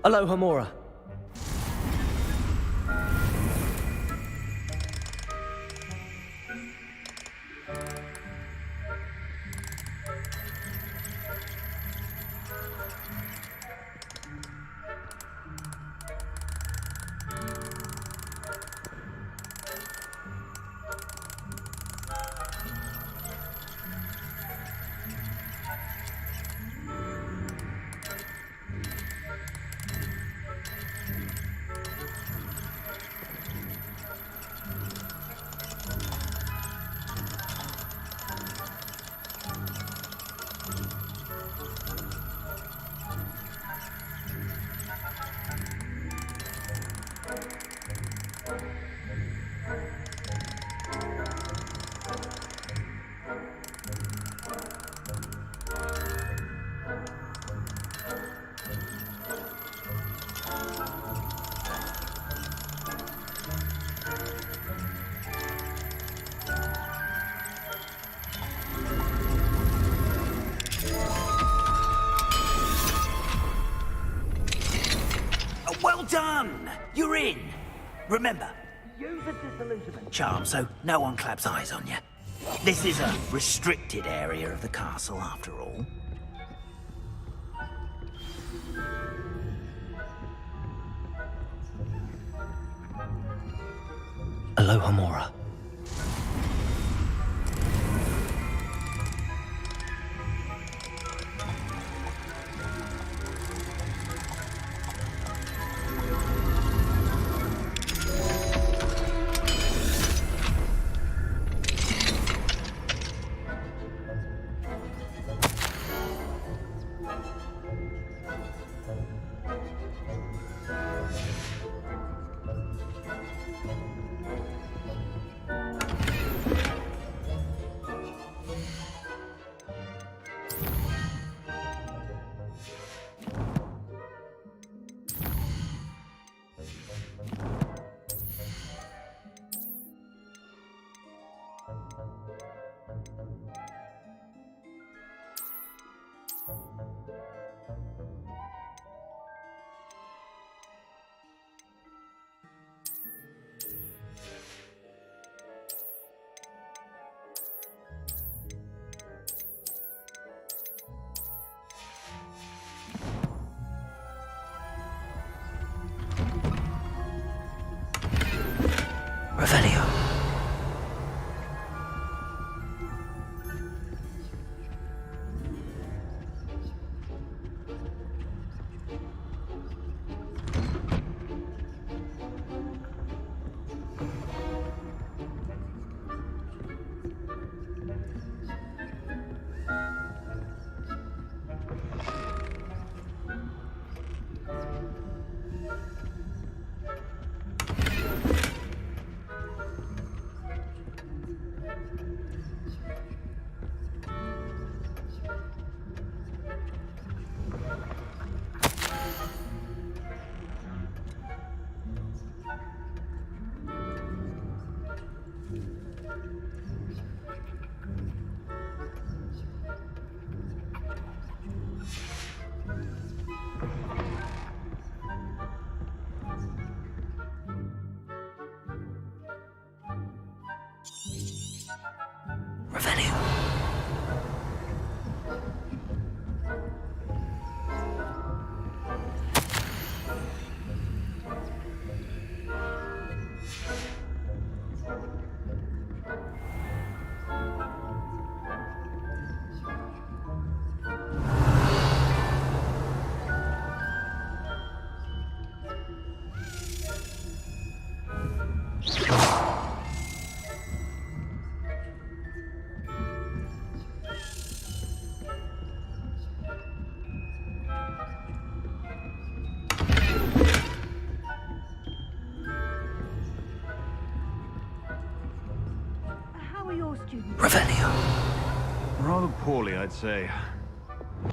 Alohomora. Well done! You're in. Remember, use a disillusionment charm so no one claps eyes on you. This is a restricted area of the castle, after all. Alohomora. Revelio. Rather poorly, I'd say.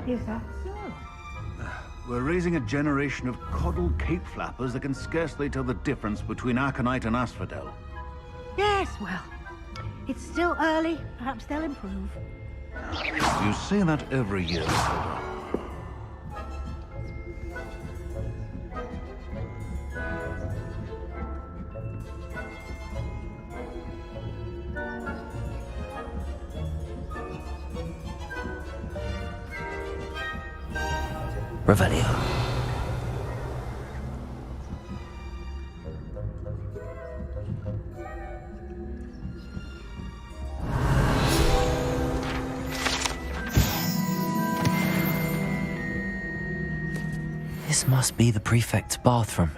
Is that so? We're raising a generation of coddled cape flappers that can scarcely tell the difference between aconite and asphodel. Yes, well, it's still early. Perhaps they'll improve. You say that every year, Hilda. Revelio. This must be the prefect's bathroom.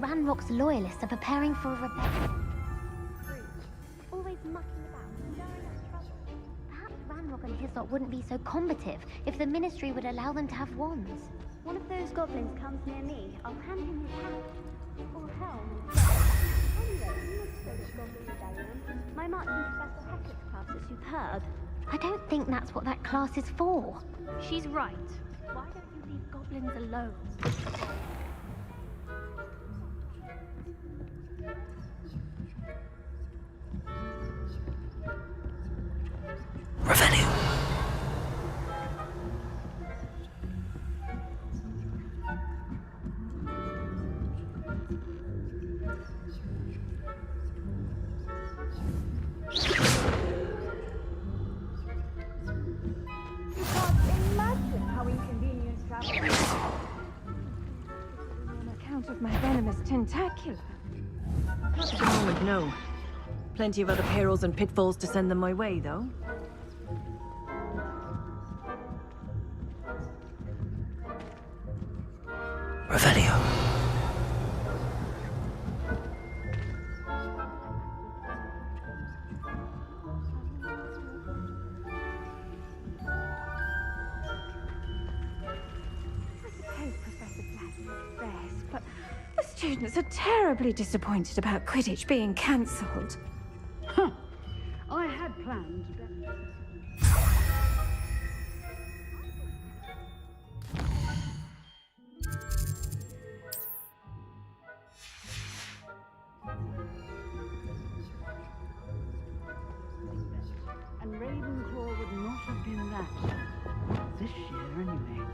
Ranrock's loyalists are preparing for a rebellion. Always mucking about, stirring up trouble. Perhaps Ranrock and his lot wouldn't be so combative if the Ministry would allow them to have wands. One of those goblins comes near me, I'll hand him his hat. Or helm. Anyway, you must show this goblin rebellion. My march in Professor Hackett's class is superb. I don't think that's what that class is for. She's right. Why don't you leave goblins alone? Revelio. You can't imagine how inconvenient travel is. On account of my venomous tentacula. Not at the moment, no. Plenty of other perils and pitfalls to send them my way, though. Revelio. But the students are terribly disappointed about Quidditch being cancelled. Huh. I had planned. And Ravenclaw would not have been that. Not this year, anyway.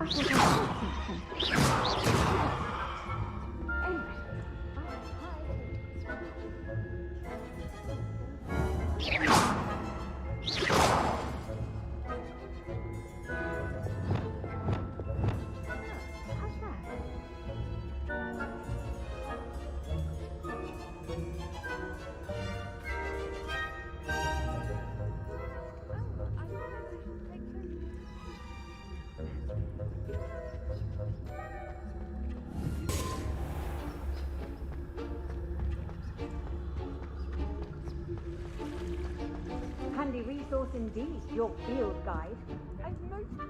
I thought I saw something. Handy resource indeed, your field guide. I'm mostly...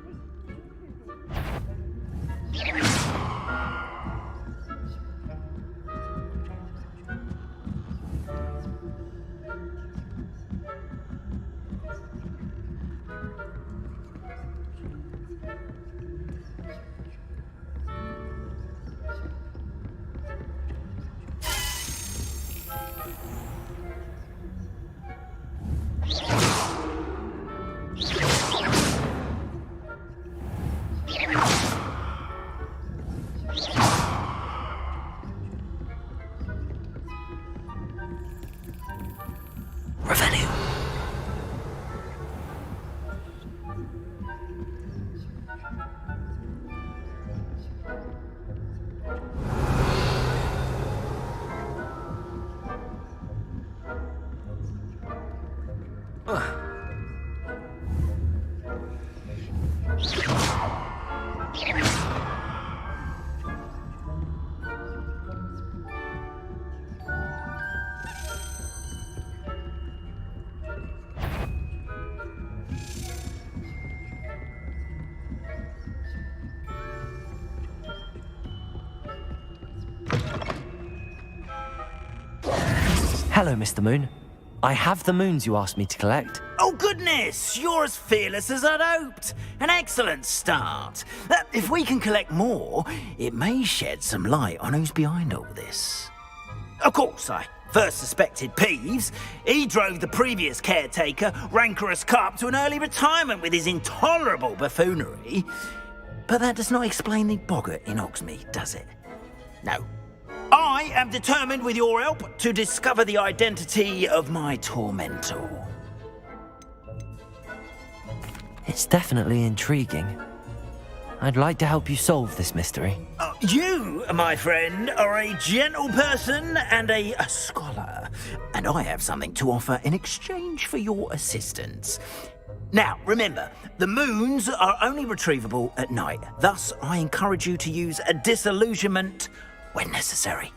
Hello, Mr. Moon. I have the moons you asked me to collect. Oh, goodness! You're as fearless as I'd hoped. An excellent start. If we can collect more, it may shed some light on who's behind all this. Of course, I first suspected Peeves. He drove the previous caretaker, Rancorous Carp, to an early retirement with his intolerable buffoonery. But that does not explain the boggart in Hogsmeade, does it? No. I am determined, with your help, to discover the identity of my tormentor. It's definitely intriguing. I'd like to help you solve this mystery. You, my friend, are a gentle person and a scholar, and I have something to offer in exchange for your assistance. Now, remember, the moons are only retrievable at night. Thus, I encourage you to use a disillusionment when necessary.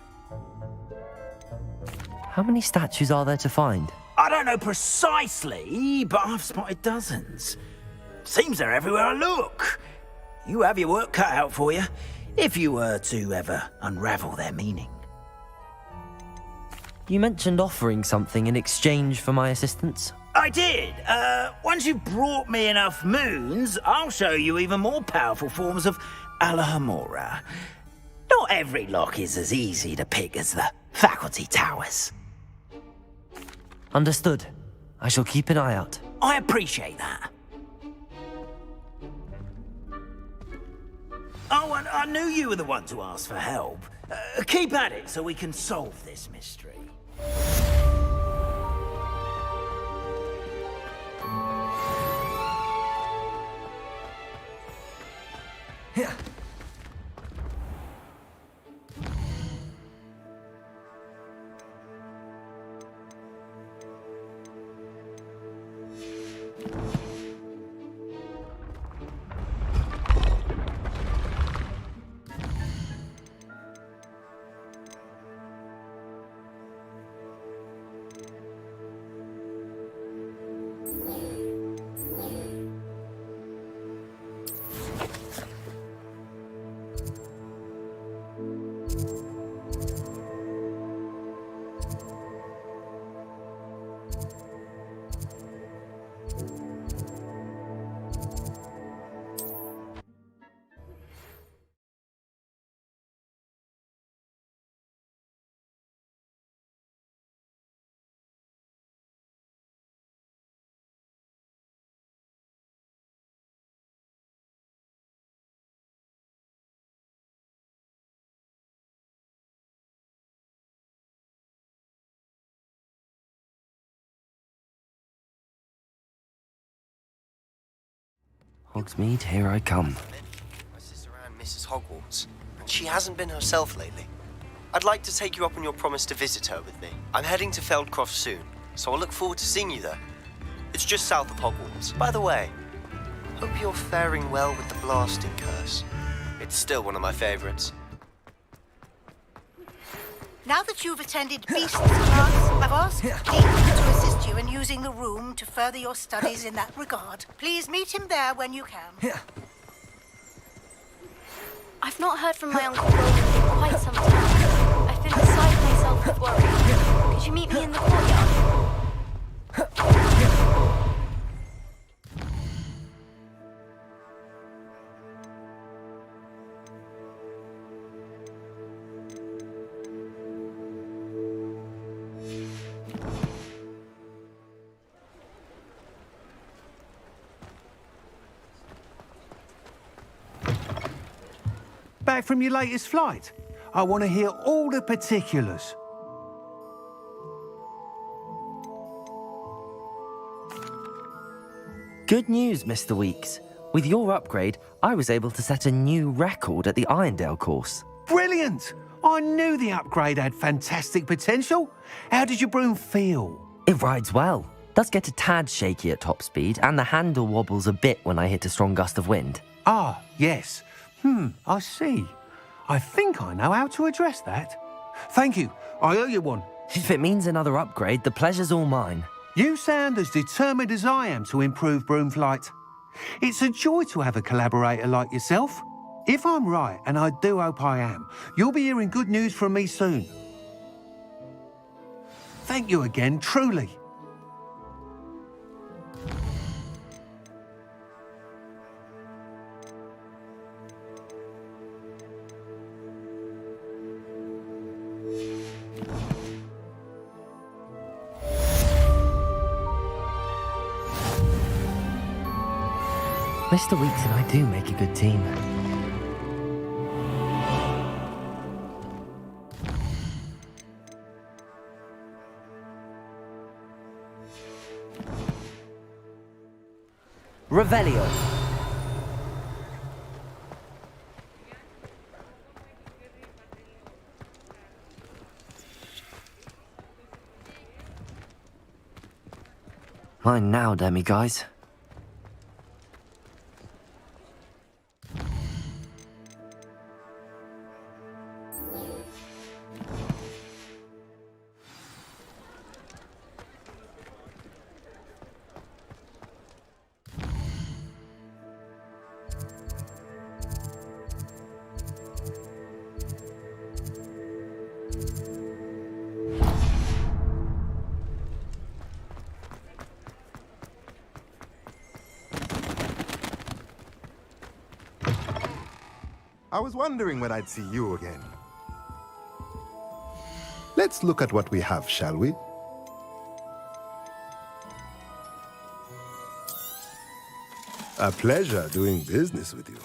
How many statues are there to find? I don't know precisely, but I've spotted dozens. Seems they're everywhere I look. You have your work cut out for you, if you were to ever unravel their meaning. You mentioned offering something in exchange for my assistance. I did. Once you've brought me enough moons, I'll show you even more powerful forms of Alahamora. Not every lock is as easy to pick as the faculty towers. Understood. I shall keep an eye out. I appreciate that. Oh, and I knew you were the one to ask for help. Keep at it so we can solve this mystery. Hogsmeade, here I come. My sister Anne misses Hogwarts, and she hasn't been herself lately. I'd like to take you up on your promise to visit her with me. I'm heading to Feldcroft soon, so I'll look forward to seeing you there. It's just south of Hogwarts. By the way, hope you're faring well with the blasting curse. It's still one of my favorites. Now that you've attended Beast's class, I've asked Dean to assist you in using the room to further your studies in that regard. Please meet him there when you can. I've not heard from my Uncle Roland in quite some time. I've been beside myself with worry. Could you meet me in the courtyard? Back from your latest flight? I want to hear all the particulars. Good news, Mr. Weeks. With your upgrade, I was able to set a new record at the Irondale course. Brilliant! I knew the upgrade had fantastic potential. How did your broom feel? It rides well. Does get a tad shaky at top speed, and the handle wobbles a bit when I hit a strong gust of wind. Ah, yes. I see. I think I know how to address that. Thank you. I owe you one. If it means another upgrade, the pleasure's all mine. You sound as determined as I am to improve broom flight. It's a joy to have a collaborator like yourself. If I'm right, and I do hope I am, you'll be hearing good news from me soon. Thank you again, truly. Mr. Weeks and I do make a good team. Revelio. Mine now, demi-guys. I was wondering when I'd see you again. Let's look at what we have, shall we? A pleasure doing business with you.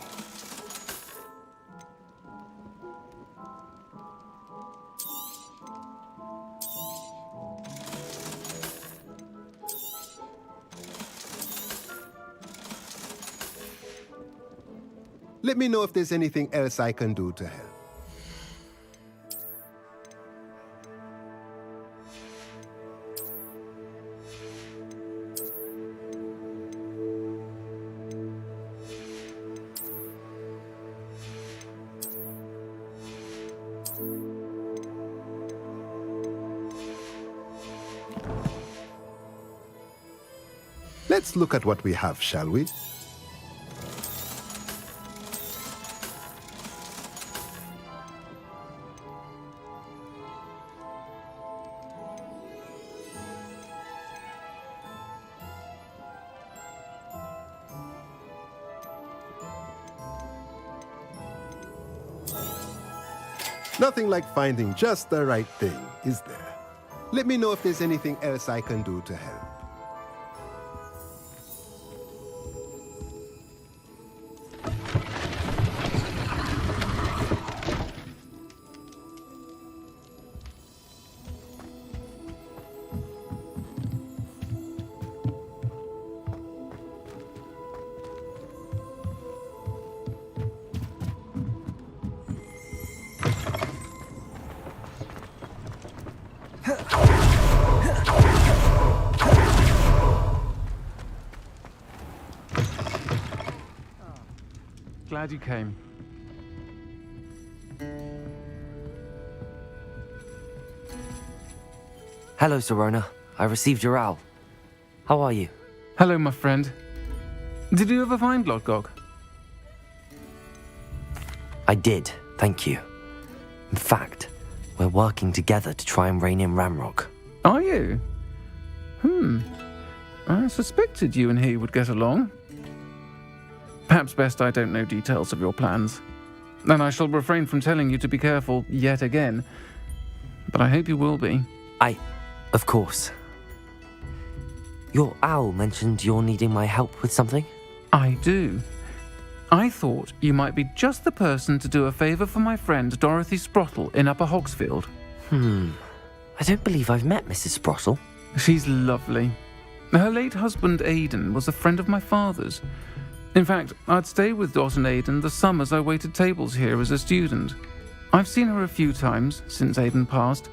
Let me know if there's anything else I can do to help. Let's look at what we have, shall we? Nothing like finding just the right thing, is there? Let me know if there's anything else I can do to help. Glad you came. Hello, Sirona. I received your owl. How are you? Hello, my friend. Did you ever find Lodgog? I did, thank you. In fact, we're working together to try and rein in Ramrock. Are you? I suspected you and he would get along. Perhaps best I don't know details of your plans. And I shall refrain from telling you to be careful yet again. But I hope you will be. Of course. Your owl mentioned you're needing my help with something? I do. I thought you might be just the person to do a favour for my friend Dorothy Sprottle in Upper Hogsfield. I don't believe I've met Mrs. Sprottle. She's lovely. Her late husband Aidan was a friend of my father's. In fact, I'd stay with Dot and Aidan the summers I waited tables here as a student. I've seen her a few times since Aidan passed,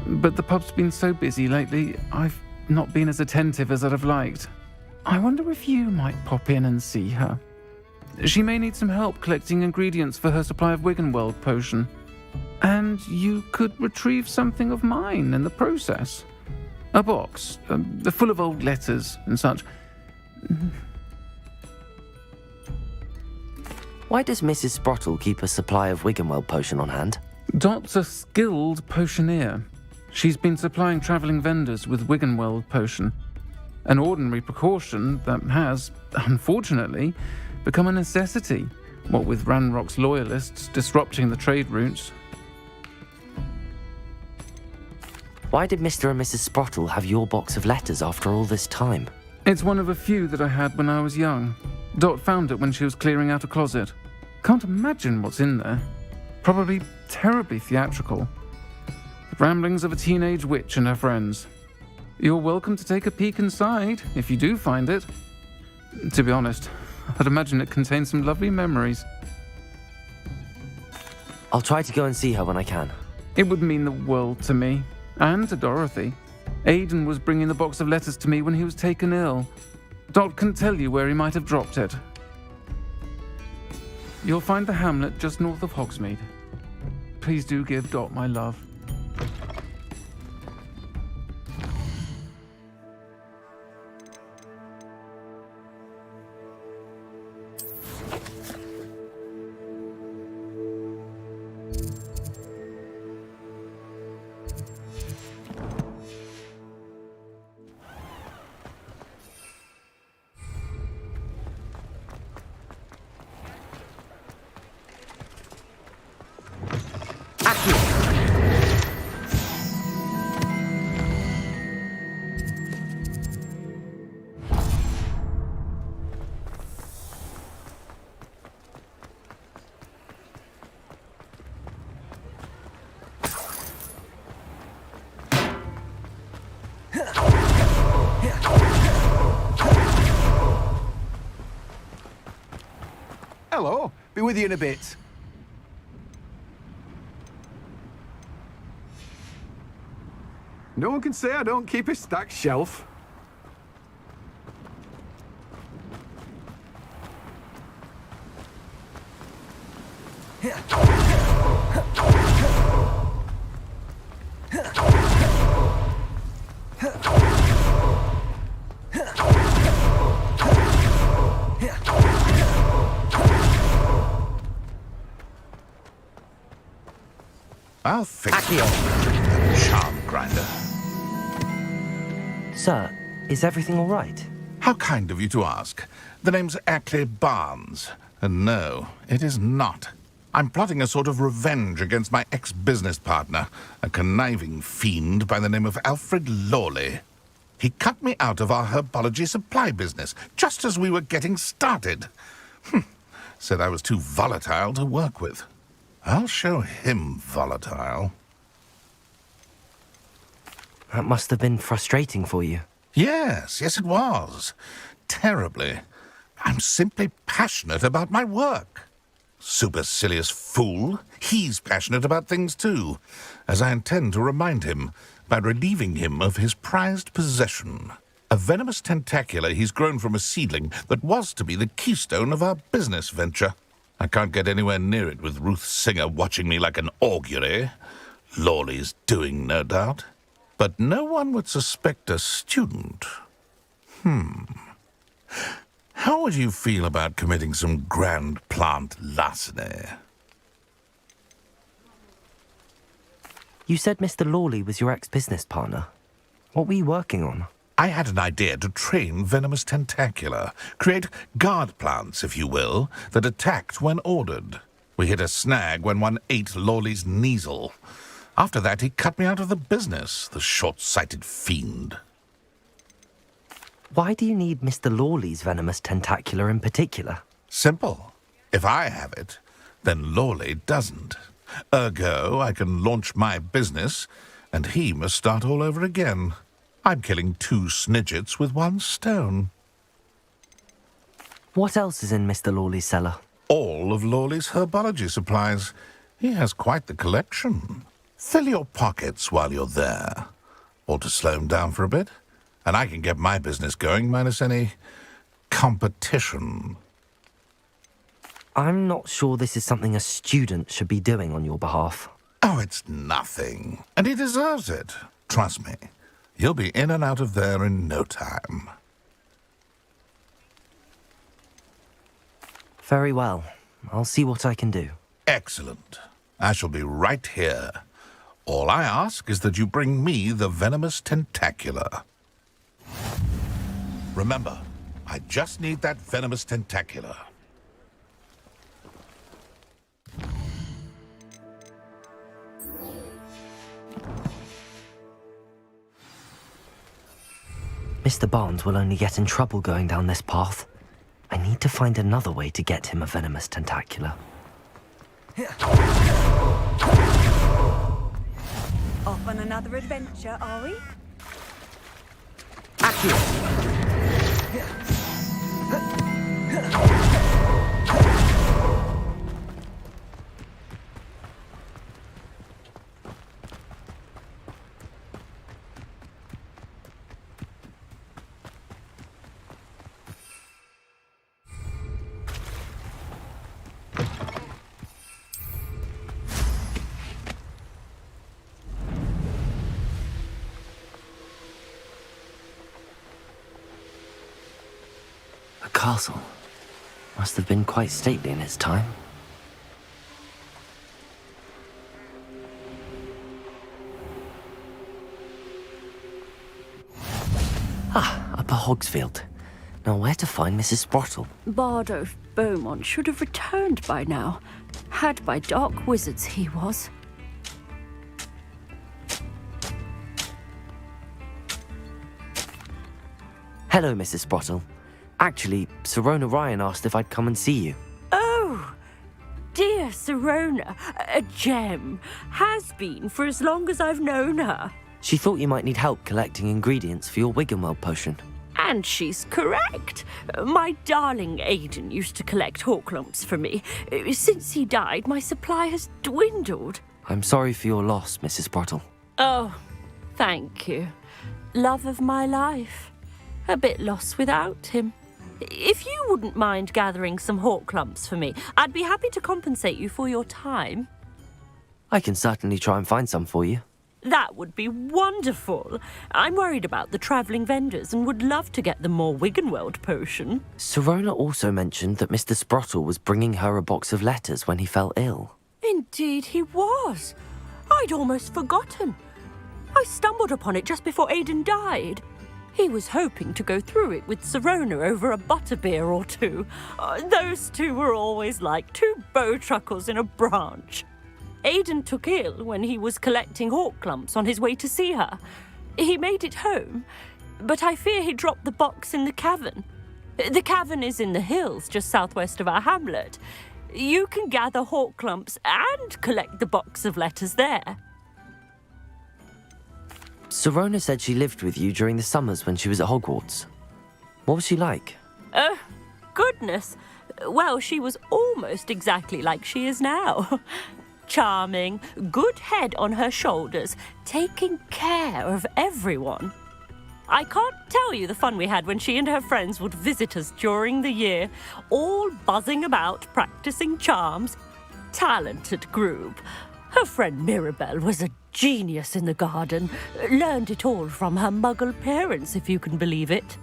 but the pub's been so busy lately, I've not been as attentive as I'd have liked. I wonder if you might pop in and see her. She may need some help collecting ingredients for her supply of Wiggenweld potion. And you could retrieve something of mine in the process. A box, full of old letters and such. Why does Mrs. Sprottle keep a supply of Wiggenweld potion on hand? Dot's a skilled potioneer. She's been supplying travelling vendors with Wiggenweld potion. An ordinary precaution that has, unfortunately, become a necessity, what with Ranrock's loyalists disrupting the trade routes. Why did Mr. and Mrs. Sprottle have your box of letters after all this time? It's one of a few that I had when I was young. Dot found it when she was clearing out a closet. Can't imagine what's in there. Probably terribly theatrical. The ramblings of a teenage witch and her friends. You're welcome to take a peek inside, if you do find it. To be honest, I'd imagine it contains some lovely memories. I'll try to go and see her when I can. It would mean the world to me, and to Dorothy. Aidan was bringing the box of letters to me when he was taken ill. Dot can tell you where he might have dropped it. You'll find the hamlet just north of Hogsmeade. Please do give Dot my love. Hello, be with you in a bit. No one can say I don't keep a stacked shelf. I'll fix that charm grinder. Sir, is everything all right? How kind of you to ask. The name's Ackley Barnes. And no, it is not. I'm plotting a sort of revenge against my ex-business partner, a conniving fiend by the name of Alfred Lawley. He cut me out of our herbology supply business, just as we were getting started. Said I was too volatile to work with. I'll show him volatile. That must have been frustrating for you. Yes, it was. Terribly. I'm simply passionate about my work. Supercilious fool. He's passionate about things too, as I intend to remind him by relieving him of his prized possession. A venomous tentacula he's grown from a seedling that was to be the keystone of our business venture. I can't get anywhere near it with Ruth Singer watching me like an augury. Lawley's doing, no doubt. But no one would suspect a student. How would you feel about committing some grand plant larceny? You said Mr. Lawley was your ex-business partner. What were you working on? I had an idea to train venomous tentacula, create guard plants, if you will, that attacked when ordered. We hit a snag when one ate Lawley's Kneasel. After that, he cut me out of the business, the short-sighted fiend. Why do you need Mr. Lawley's venomous tentacula in particular? Simple. If I have it, then Lawley doesn't. Ergo, I can launch my business, and he must start all over again. I'm killing 2 snidgets with 1 stone. What else is in Mr. Lawley's cellar? All of Lawley's herbology supplies. He has quite the collection. Fill your pockets while you're there. Or to slow him down for a bit, and I can get my business going minus any competition. I'm not sure this is something a student should be doing on your behalf. Oh, it's nothing. And he deserves it. Trust me. You'll be in and out of there in no time. Very well. I'll see what I can do. Excellent. I shall be right here. All I ask is that you bring me the venomous tentacular. Remember, I just need that venomous tentacular. Mr. Barnes will only get in trouble going down this path. I need to find another way to get him a venomous tentacular. Off on another adventure, are we? A castle. Must have been quite stately in its time. Upper Hogsfield. Now where to find Mrs. Sprottle? Bardolph Beaumont should have returned by now. Had by dark wizards he was. Hello, Mrs. Sprottle. Actually, Sirona Ryan asked if I'd come and see you. Oh, dear Sirona, a gem. Has been for as long as I've known her. She thought you might need help collecting ingredients for your Wiggenweld potion. And she's correct. My darling Aidan used to collect Horklumps for me. Since he died, my supply has dwindled. I'm sorry for your loss, Mrs. Sprottle. Oh, thank you. Love of my life. A bit lost without him. If you wouldn't mind gathering some Horklumps for me, I'd be happy to compensate you for your time. I can certainly try and find some for you. That would be wonderful. I'm worried about the travelling vendors and would love to get them more Wiggenweld potion. Sirona also mentioned that Mr. Sprottle was bringing her a box of letters when he fell ill. Indeed he was. I'd almost forgotten. I stumbled upon it just before Aidan died. He was hoping to go through it with Sirona over a butterbeer or two. Those two were always like two bowtruckles in a branch. Aidan took ill when he was collecting Horklumps on his way to see her. He made it home, but I fear he dropped the box in the cavern. The cavern is in the hills just southwest of our hamlet. You can gather Horklumps and collect the box of letters there. Sirona said she lived with you during the summers when she was at Hogwarts. What was she like? Goodness. Well, she was almost exactly like she is now. Charming, good head on her shoulders, taking care of everyone. I can't tell you the fun we had when she and her friends would visit us during the year, all buzzing about, practicing charms. Talented group. Her friend Mirabelle was a genius in the garden. Learned it all from her muggle parents, if you can believe it.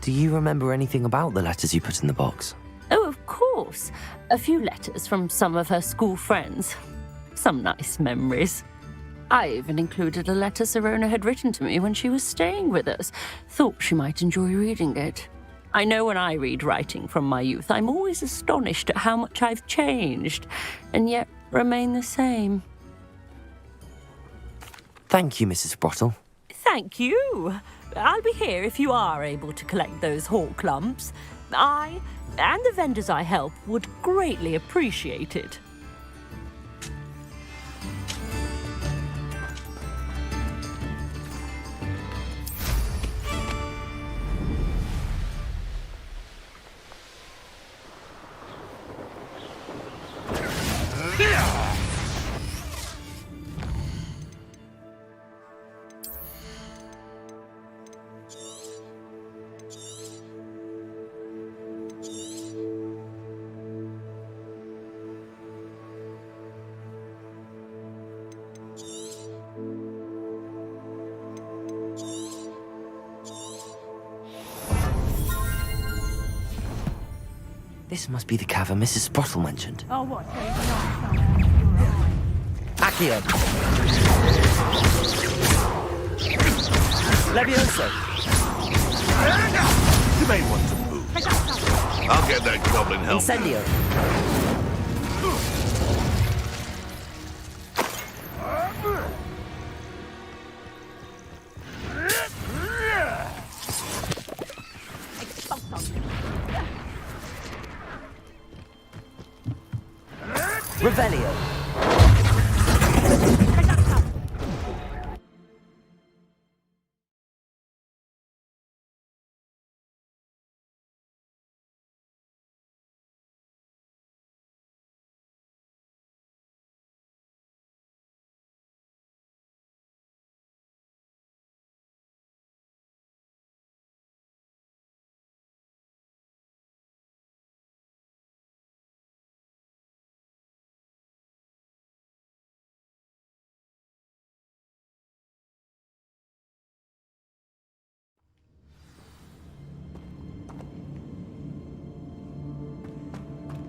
Do you remember anything about the letters you put in the box? Oh, of course. A few letters from some of her school friends. Some nice memories. I even included a letter Sirona had written to me when she was staying with us. Thought she might enjoy reading it. I know when I read writing from my youth, I'm always astonished at how much I've changed, and yet remain the same. Thank you, Mrs. Sprottle. Thank you. I'll be here if you are able to collect those Horklumps. I and the vendors I help would greatly appreciate it. This must be the cavern Mrs. Sprottle mentioned. Oh, what? Accio. Levioso. You may want to move. I'll get that goblin help. Incendio. Revelio.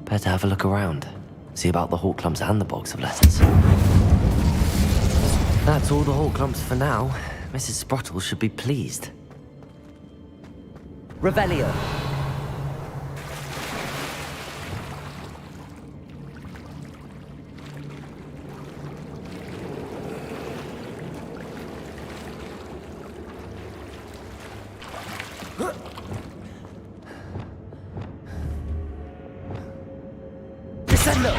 Better have a look around. See about the hawk clumps and the box of letters. That's all the hawk clumps for now. Mrs. Sprottle should be pleased. Revelio. Descendo.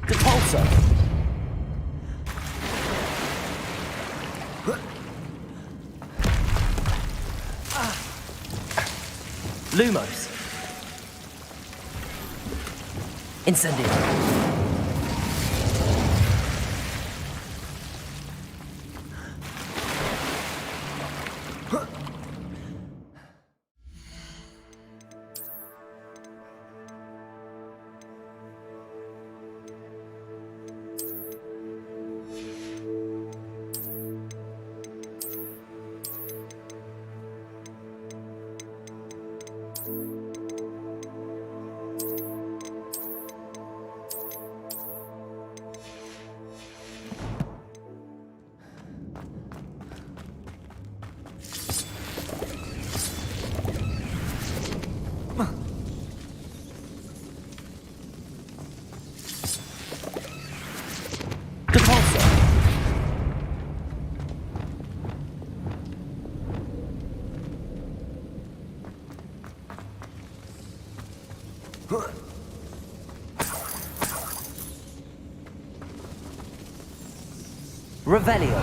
Depulso. Lumos. Incendio. Revelio.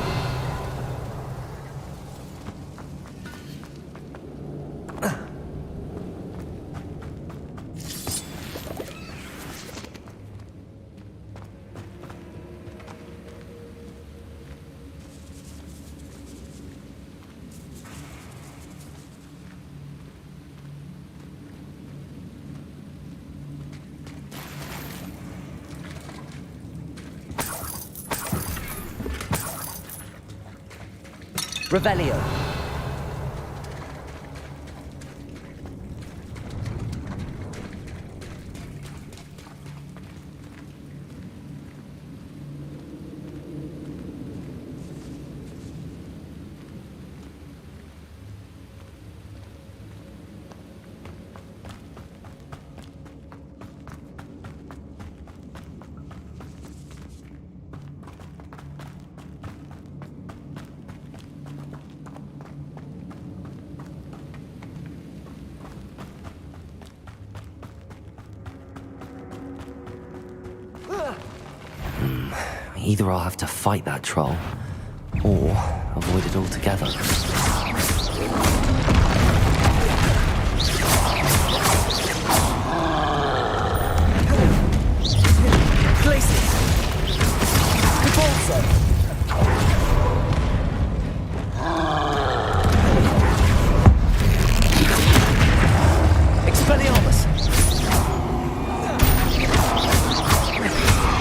Revelio. Either I'll have to fight that troll, or avoid it altogether. Glacius. Depulso. Expelliarmus.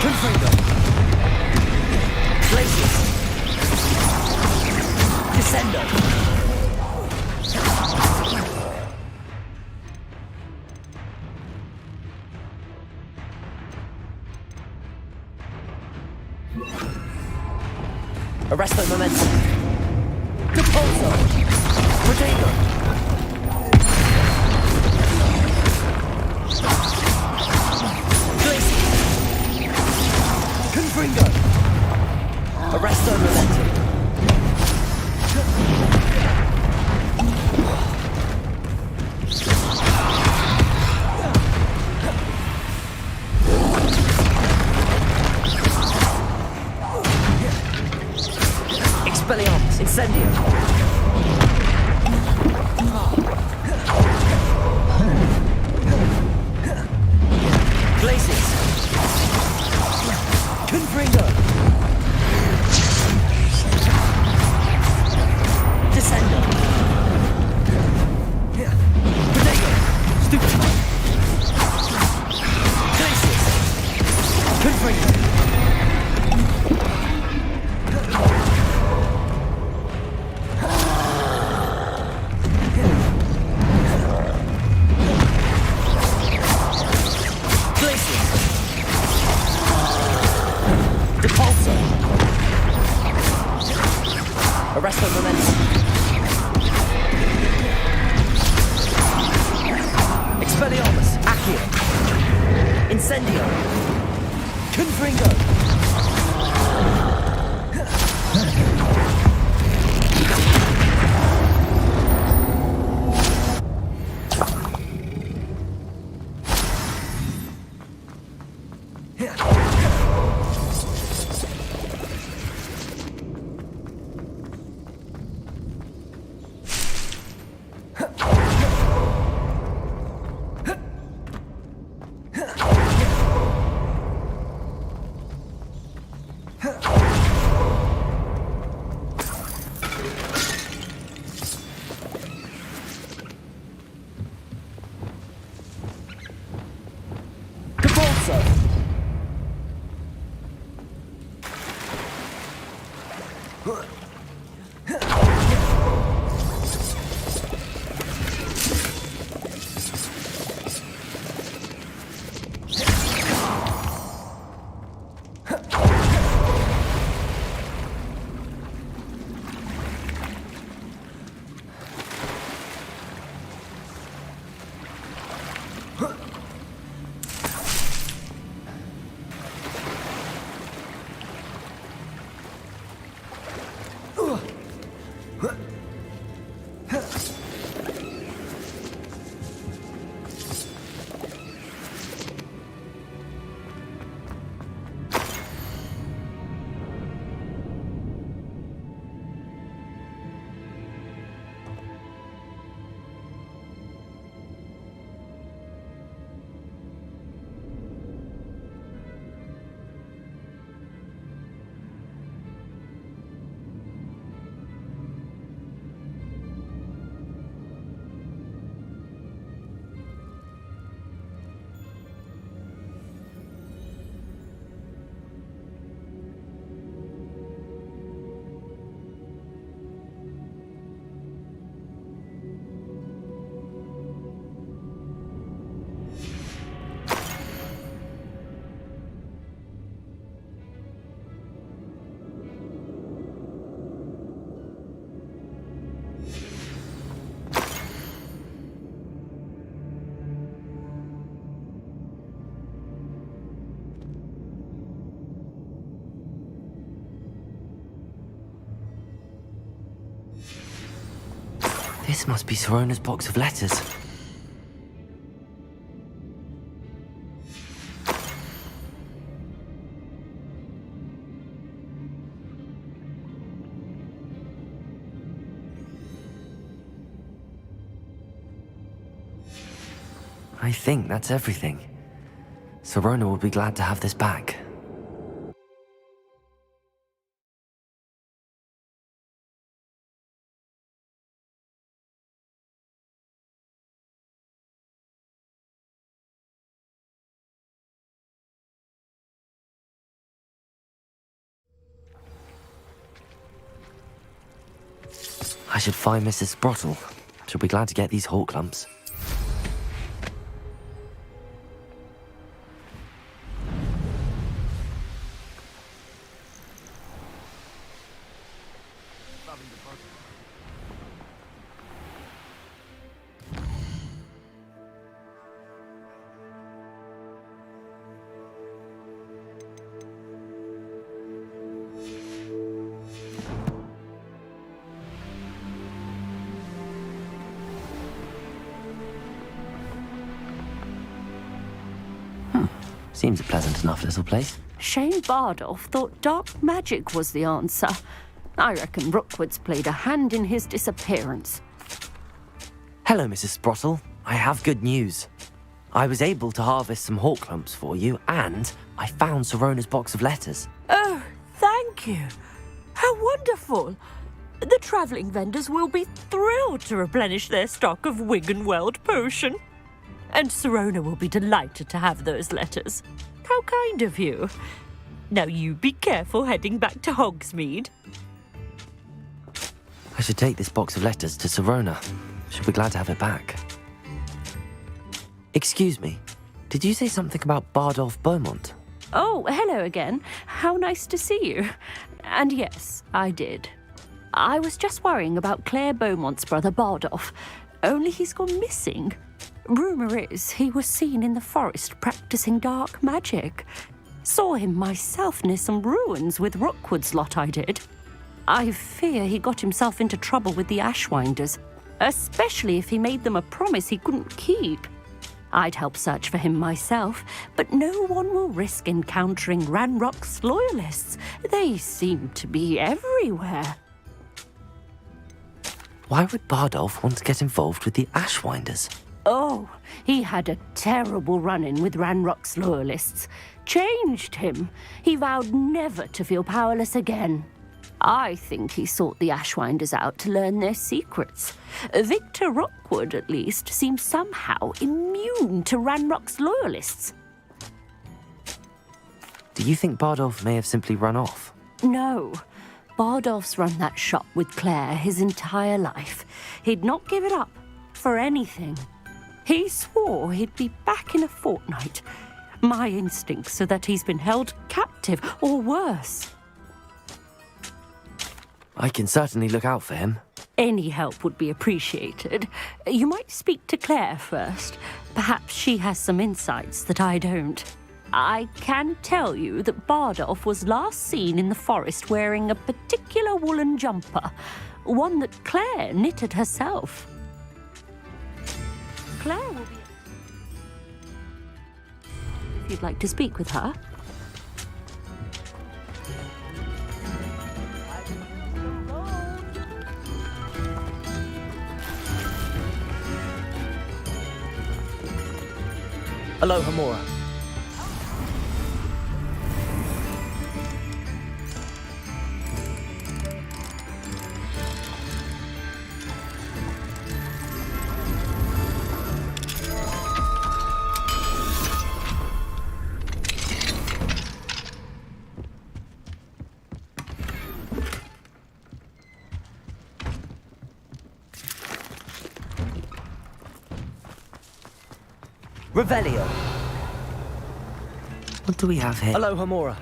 Confringo. Glacius. Arresto momentum. Depulso. Protego. Glacier. Confringo. Arresto momentum. Expelliarmus, Incendio. Glaciers. Confringo. Descendo. Protego. Stupid. Glaciers. Confringo. Arresto momentum. Expelliarmus, Accio. Incendio. Confringo. This must be Sorona's box of letters. I think that's everything. Sorona will be glad to have this back. I should find Mrs. Sprottle. She'll be glad to get these hawk lumps. Seems a pleasant enough little place. Shane Bardolph thought dark magic was the answer. I reckon Rookwood's played a hand in his disappearance. Hello, Mrs. Sprottle. I have good news. I was able to harvest some hawk clumps for you, and I found Sirona's box of letters. Oh, thank you. How wonderful. The travelling vendors will be thrilled to replenish their stock of Wiggenweld potion. And Sirona will be delighted to have those letters. How kind of you. Now you be careful heading back to Hogsmeade. I should take this box of letters to Sirona. She'll be glad to have it back. Excuse me, did you say something about Bardolph Beaumont? Oh, hello again. How nice to see you. And yes, I did. I was just worrying about Claire Beaumont's brother Bardolph, only he's gone missing. Rumour is he was seen in the forest practicing dark magic. Saw him myself near some ruins with Rookwood's lot I did. I fear he got himself into trouble with the Ashwinders, especially if he made them a promise he couldn't keep. I'd help search for him myself, but no one will risk encountering Ranrock's loyalists. They seem to be everywhere. Why would Bardolph want to get involved with the Ashwinders? Oh, he had a terrible run-in with Ranrock's loyalists. Changed him. He vowed never to feel powerless again. I think he sought the Ashwinders out to learn their secrets. Victor Rookwood, at least, seems somehow immune to Ranrock's loyalists. Do you think Bardolph may have simply run off? No. Bardolph's run that shop with Claire his entire life. He'd not give it up for anything. He swore he'd be back in a fortnight. My instincts are that he's been held captive, or worse. I can certainly look out for him. Any help would be appreciated. You might speak to Claire first. Perhaps she has some insights that I don't. I can tell you that Bardolph was last seen in the forest wearing a particular woolen jumper, one that Claire knitted herself. Claire will be... If you'd like to speak with her. Aloha Mora. Revelio. What do we have here? Aloha Mora.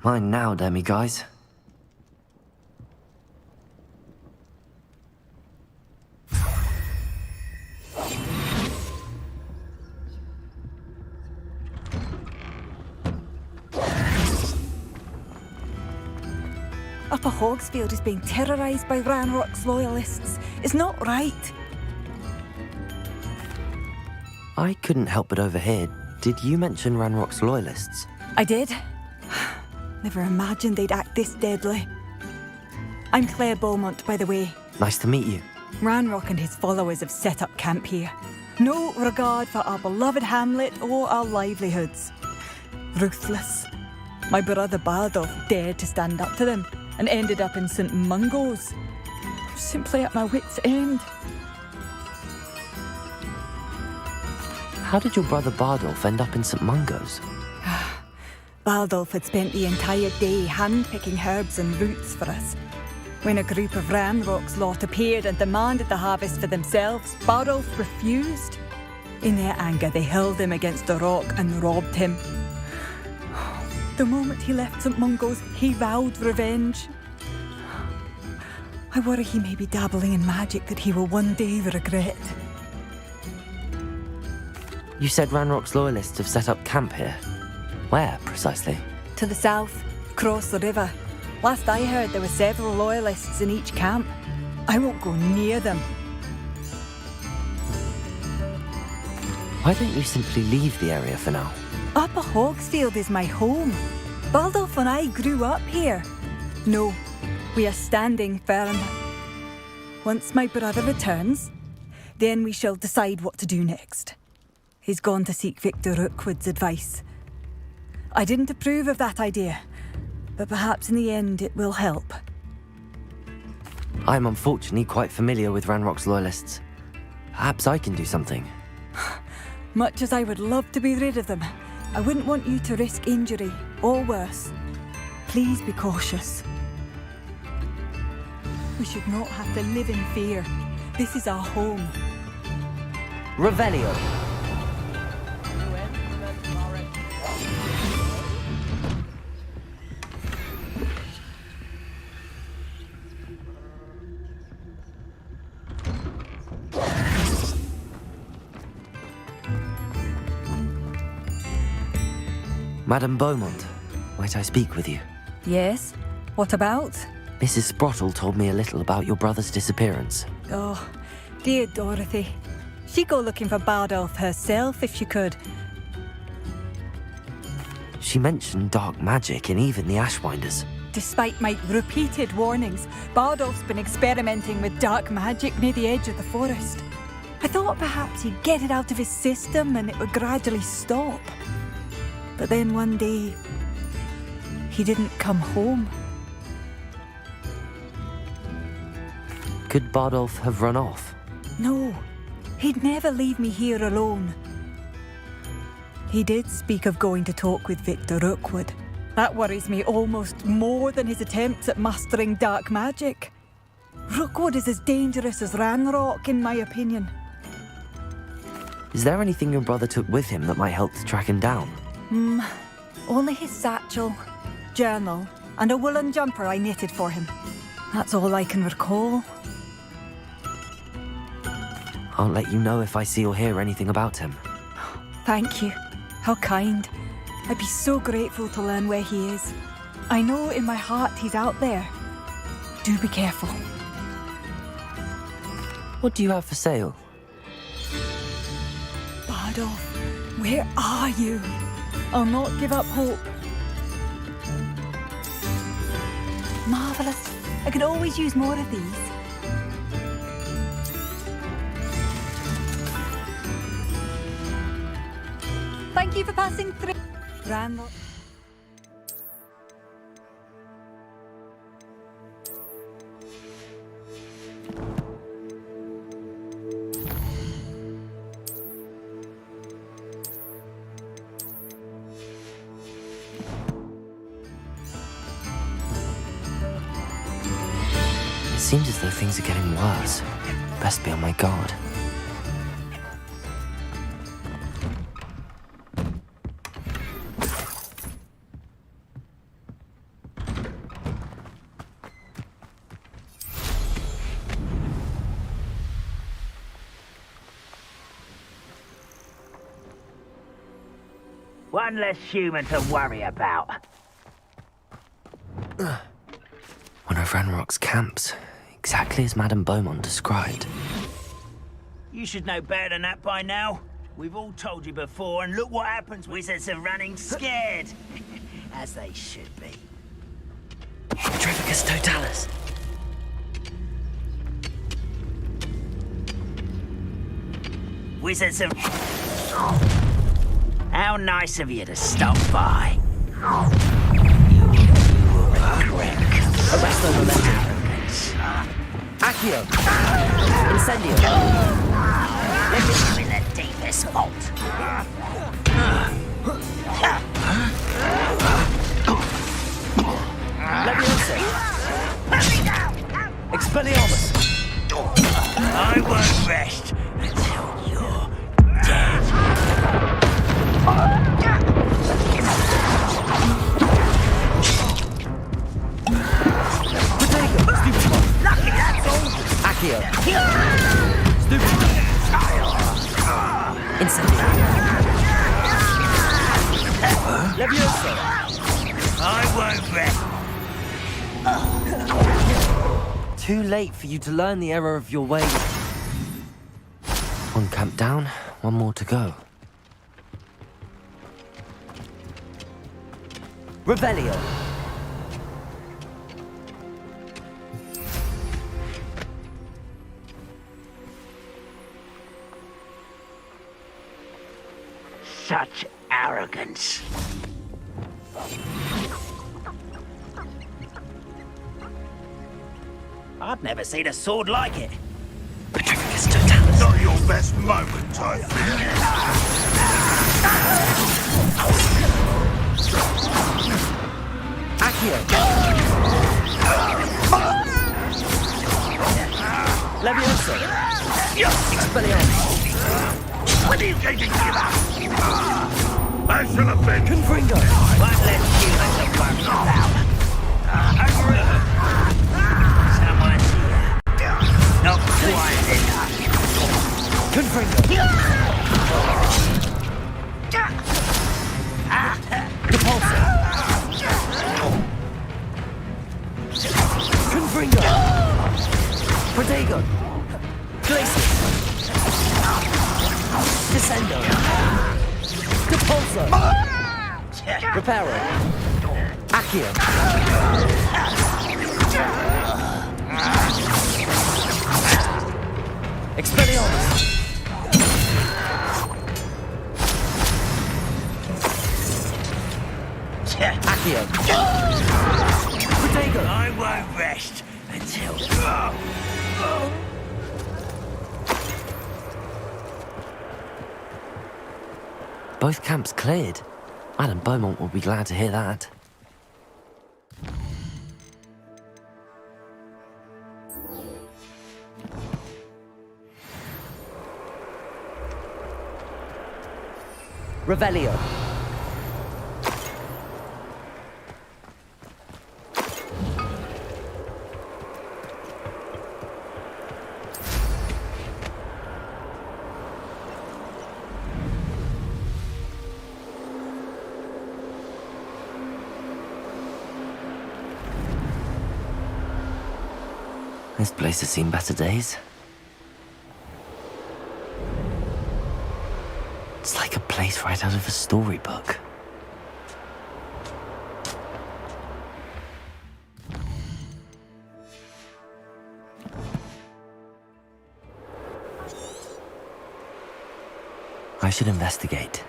Mine now, demi-guys. Upper Hogsfield is being terrorised by Ranrock's loyalists. It's not right. I couldn't help but overhear. Did you mention Ranrock's loyalists? I did. Never imagined they'd act this deadly. I'm Claire Beaumont, by the way. Nice to meet you. Ranrock and his followers have set up camp here. No regard for our beloved hamlet or our livelihoods. Ruthless. My brother Bardolph dared to stand up to them and ended up in St. Mungo's. I'm simply at my wit's end. How did your brother Bardolph end up in St. Mungo's? Bardolph had spent the entire day hand-picking herbs and roots for us. When a group of Ranrock's lot appeared and demanded the harvest for themselves, Bardolph refused. In their anger, they hurled him against a rock and robbed him. The moment he left St. Mungo's, he vowed revenge. I worry he may be dabbling in magic that he will one day regret. You said Ranrock's loyalists have set up camp here. Where, precisely? To the south, across the river. Last I heard, there were several loyalists in each camp. I won't go near them. Why don't you simply leave the area for now? Upper Hogsfield is my home. Bardolph and I grew up here. No, we are standing firm. Once my brother returns, then we shall decide what to do next. He's gone to seek Victor Rookwood's advice. I didn't approve of that idea, but perhaps in the end it will help. I'm unfortunately quite familiar with Ranrock's loyalists. Perhaps I can do something. Much as I would love to be rid of them, I wouldn't want you to risk injury, or worse. Please be cautious. We should not have to live in fear. This is our home. Revelio. Madame Beaumont, might I speak with you? Yes? What about? Mrs. Sprottle told me a little about your brother's disappearance. Oh, dear Dorothy. She'd go looking for Bardolph herself if she could. She mentioned dark magic and even the Ashwinders. Despite my repeated warnings, Bardolph's been experimenting with dark magic near the edge of the forest. I thought perhaps he'd get it out of his system and it would gradually stop. But then one day, he didn't come home. Could Bardolph have run off? No, he'd never leave me here alone. He did speak of going to talk with Victor Rookwood. That worries me almost more than his attempts at mastering dark magic. Rookwood is as dangerous as Ranrock, in my opinion. Is there anything your brother took with him that might help to track him down? Only his satchel, journal, and a woolen jumper I knitted for him. That's all I can recall. I'll let you know if I see or hear anything about him. Thank you. How kind. I'd be so grateful to learn where he is. I know in my heart he's out there. Do be careful. What do you have for sale? Bardolph, where are you? I'll not give up hope. Marvellous. I could always use more of these. Thank you for passing through. Randall. It seems as though things are getting worse. Best be on my guard. One less human to worry about. One of Ranrock's camps, exactly as Madame Beaumont described. You should know better than that by now. We've all told you before, and look what happens. Wizards are running scared. As they should be. Trivicus Totalis! wizards of... How nice of you to stop by. You will regret. Arresto momentum. Accio. Incendio. Let me in the deepest vault. Leviosa. Expelliarmus. I won't rest until you're dead. Protego. Stupefy. Lucky that's all. Accio. Stupefy. Incendio. Leviosa. I won't rest. Too late for you to learn the error of your ways. One camp down, one more to go. Revelio. Such arrogance. I've never seen a sword like it. Not your best moment, I fear. Accio. Leviosa. Expelliarmus. When are you going to give up? I shall have been. Confringo. Won't let humans work without. Someone's here. Not quite enough. Confringo. Repulsor. Confringo. Protego. Glacius. Descendo. Repulsor. Reparo. Accio. Expelliarmus. Accio. Protego. I won't rest until... Both camps cleared. Madam Beaumont will be glad to hear that. Revelio. This place has seen better days. It's like a place right out of a storybook. I should investigate.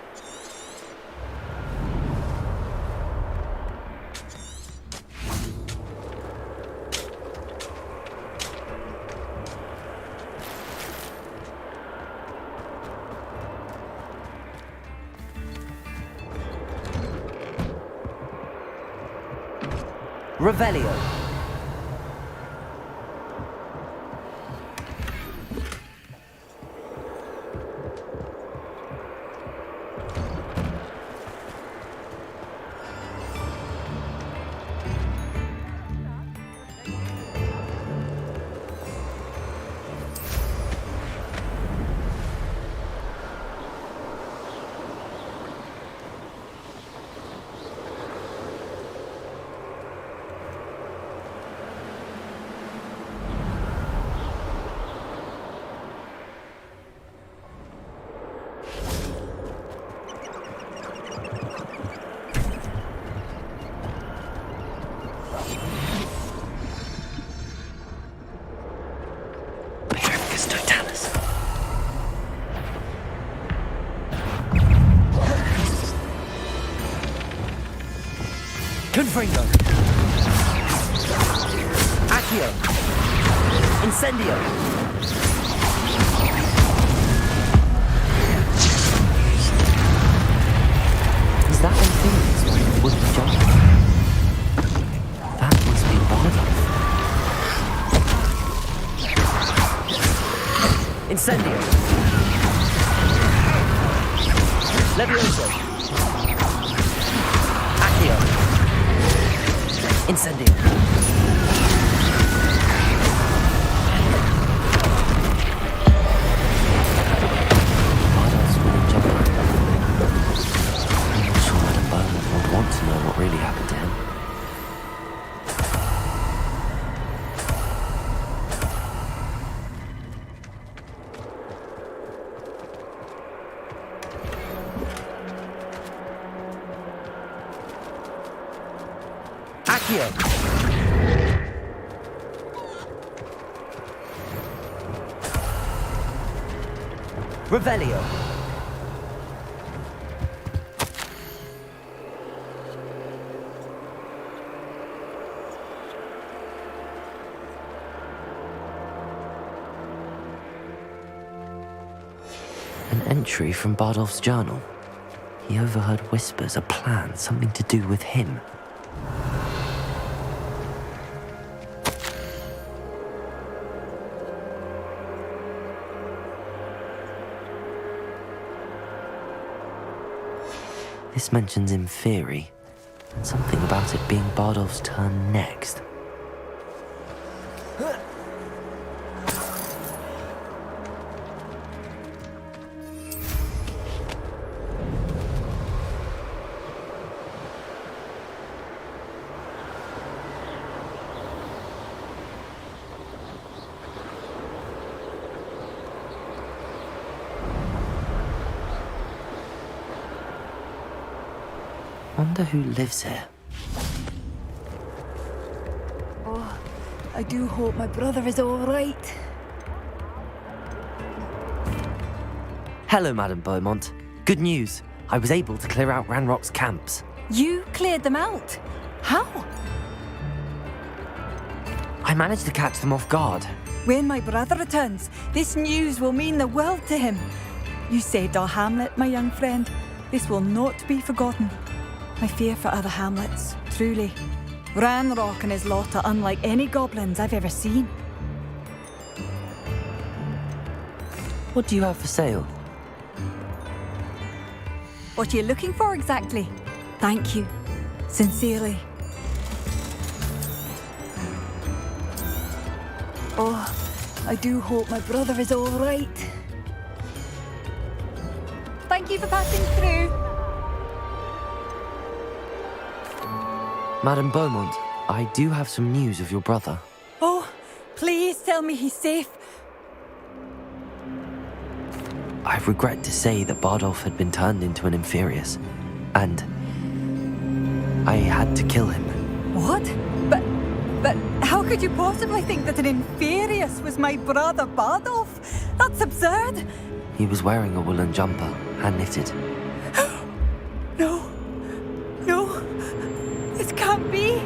Revelio. Confringo. Accio. Incendio. Is that Inferius wearing a wooden jumper? That must be Bardolph. Incendio. Levioso. Accio. Incendio. Bardolph's wooden jumper. I'm not sure Madame Beaumont would want to know what really happened to him. Accio. Revelio. An entry from Bardolph's journal. He overheard whispers, a plan, something to do with him. This mentions Inferi, and something about it being Bardolph's turn next. Wonder who lives here. Oh, I do hope my brother is all right. Hello, Madame Beaumont. Good news. I was able to clear out Ranrock's camps. You cleared them out? How? I managed to catch them off guard. When my brother returns, this news will mean the world to him. You saved our hamlet, my young friend. This will not be forgotten. I fear for other hamlets, truly. Ranrock and his lot are unlike any goblins I've ever seen. What do you have for sale? What are you looking for exactly? Thank you. Sincerely. Oh, I do hope my brother is all right. Thank you for passing through. Madame Beaumont, I do have some news of your brother. Oh, please tell me he's safe. I regret to say that Bardolph had been turned into an Inferius, and I had to kill him. What? But how could you possibly think that an Inferius was my brother Bardolph? That's absurd. He was wearing a woolen jumper, hand-knitted. No. No. This can't be.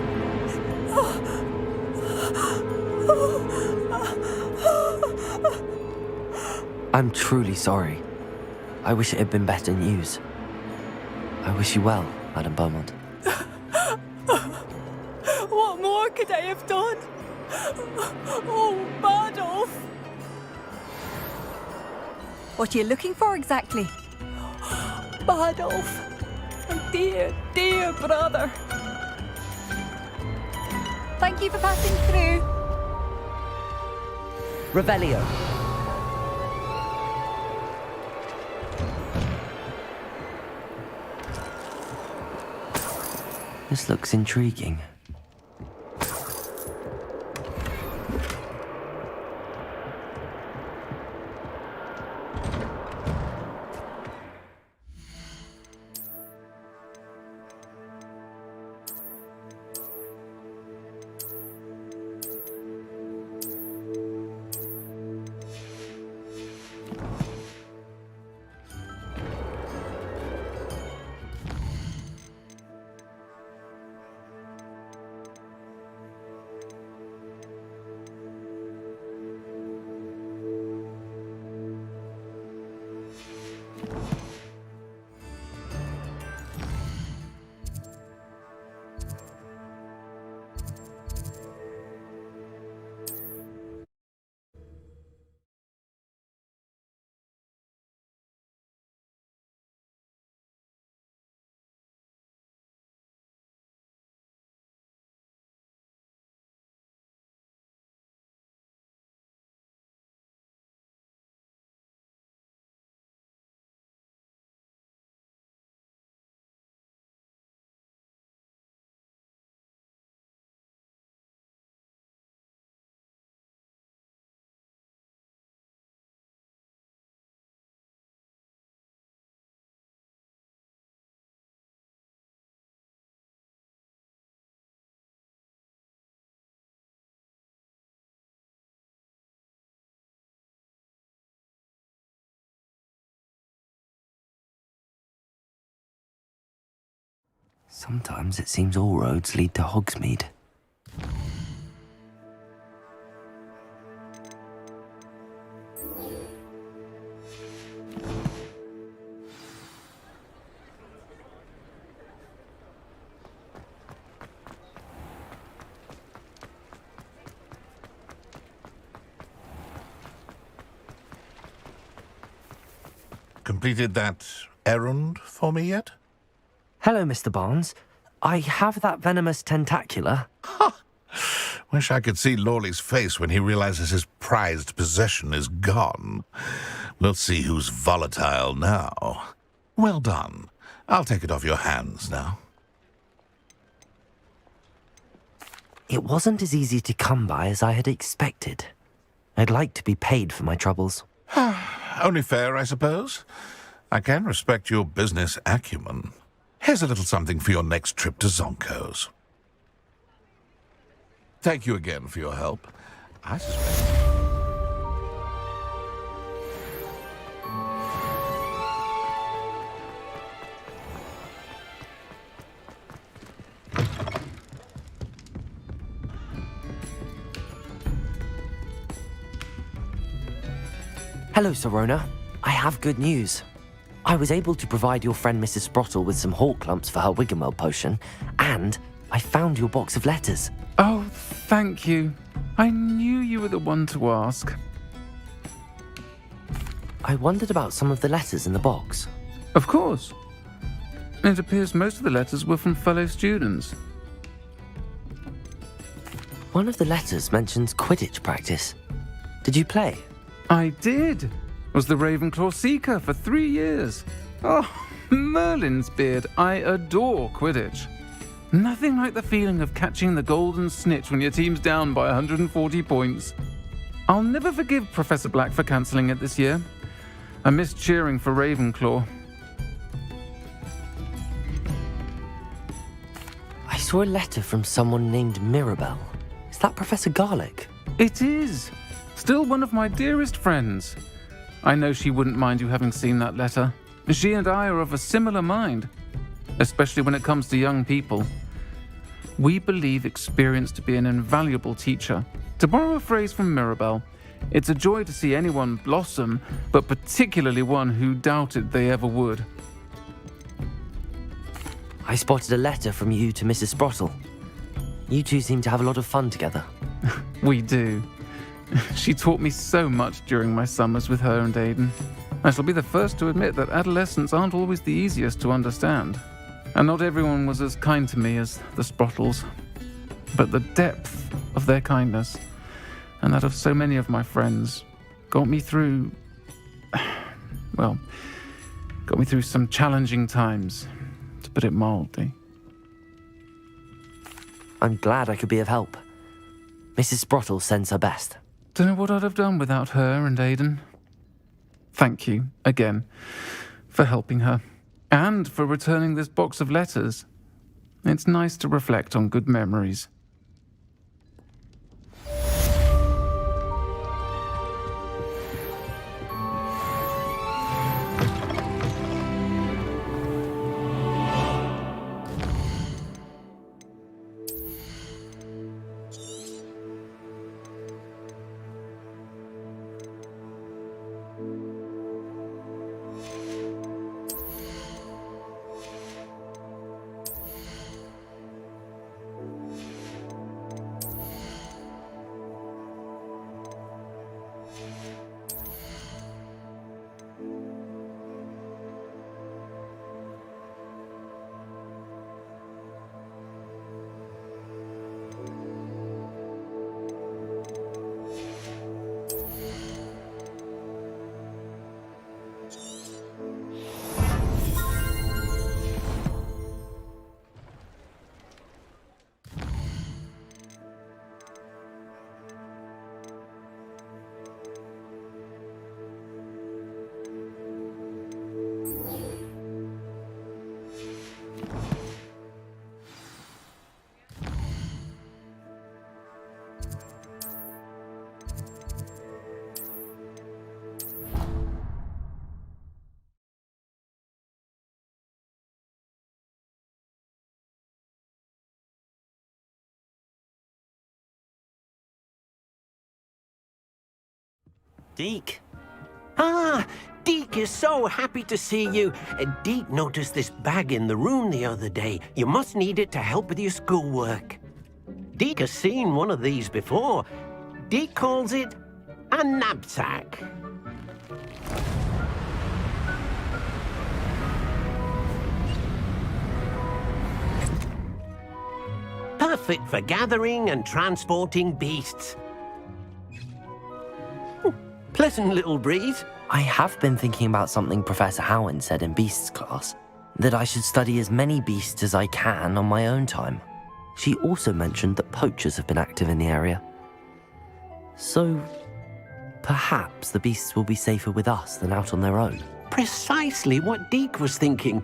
I'm truly sorry. I wish it had been better news. I wish you well, Madame Beaumont. What more could I have done? Oh, Bardolph! What are you looking for exactly? Bardolph! My dear, dear brother. Thank you for passing through. Revelio. This looks intriguing. Sometimes it seems all roads lead to Hogsmeade. Completed that errand for me yet? Hello, Mr. Barnes. I have that venomous tentacula. Wish I could see Lawley's face when he realizes his prized possession is gone. We'll see who's volatile now. Well done. I'll take it off your hands now. It wasn't as easy to come by as I had expected. I'd like to be paid for my troubles. Only fair, I suppose. I can respect your business acumen. Here's a little something for your next trip to Zonko's. Thank you again for your help. I suspect... Hello, Serona. I have good news. I was able to provide your friend Mrs. Sprottle with some hawk lumps for her Wiggenweld potion, and I found your box of letters. Oh, thank you. I knew you were the one to ask. I wondered about some of the letters in the box. Of course. It appears most of the letters were from fellow students. One of the letters mentions Quidditch practice. Did you play? I did. Was the Ravenclaw Seeker for 3 years. Oh, Merlin's beard. I adore Quidditch. Nothing like the feeling of catching the golden snitch when your team's down by 140 points. I'll never forgive Professor Black for cancelling it this year. I missed cheering for Ravenclaw. I saw a letter from someone named Mirabelle. Is that Professor Garlick? It is. Still one of my dearest friends. I know she wouldn't mind you having seen that letter. She and I are of a similar mind, especially when it comes to young people. We believe experience to be an invaluable teacher. To borrow a phrase from Mirabelle, it's a joy to see anyone blossom, but particularly one who doubted they ever would. I spotted a letter from you to Mrs. Sprottle. You two seem to have a lot of fun together. We do. She taught me so much during my summers with her and Aidan. I shall be the first to admit that adolescents aren't always the easiest to understand. And not everyone was as kind to me as the Sprottles. But the depth of their kindness, and that of so many of my friends, got me through... well, got me through some challenging times, to put it mildly. I'm glad I could be of help. Mrs. Sprottle sends her best. Don't know what I'd have done without her and Aidan. Thank you, again, for helping her, and for returning this box of letters. It's nice to reflect on good memories. Deke. Ah, Deke is so happy to see you. Deke noticed this bag in the room the other day. You must need it to help with your schoolwork. Deke has seen one of these before. Deke calls it a knapsack. Perfect for gathering and transporting beasts. Pleasant little breeze. I have been thinking about something Professor Howin said in Beasts class, that I should study as many beasts as I can on my own time. She also mentioned that poachers have been active in the area. So, perhaps the beasts will be safer with us than out on their own. Precisely what Deke was thinking.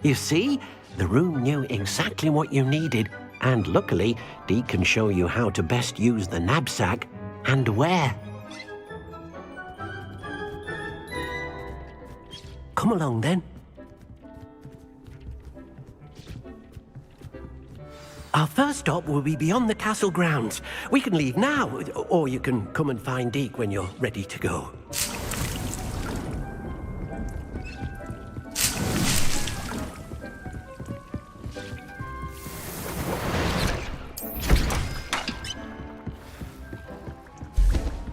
You see, the room knew exactly what you needed, and luckily, Deke can show you how to best use the knapsack and where. Come along then. Our first stop will be beyond the castle grounds. We can leave now, or you can come and find Deke when you're ready to go.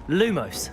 Lumos,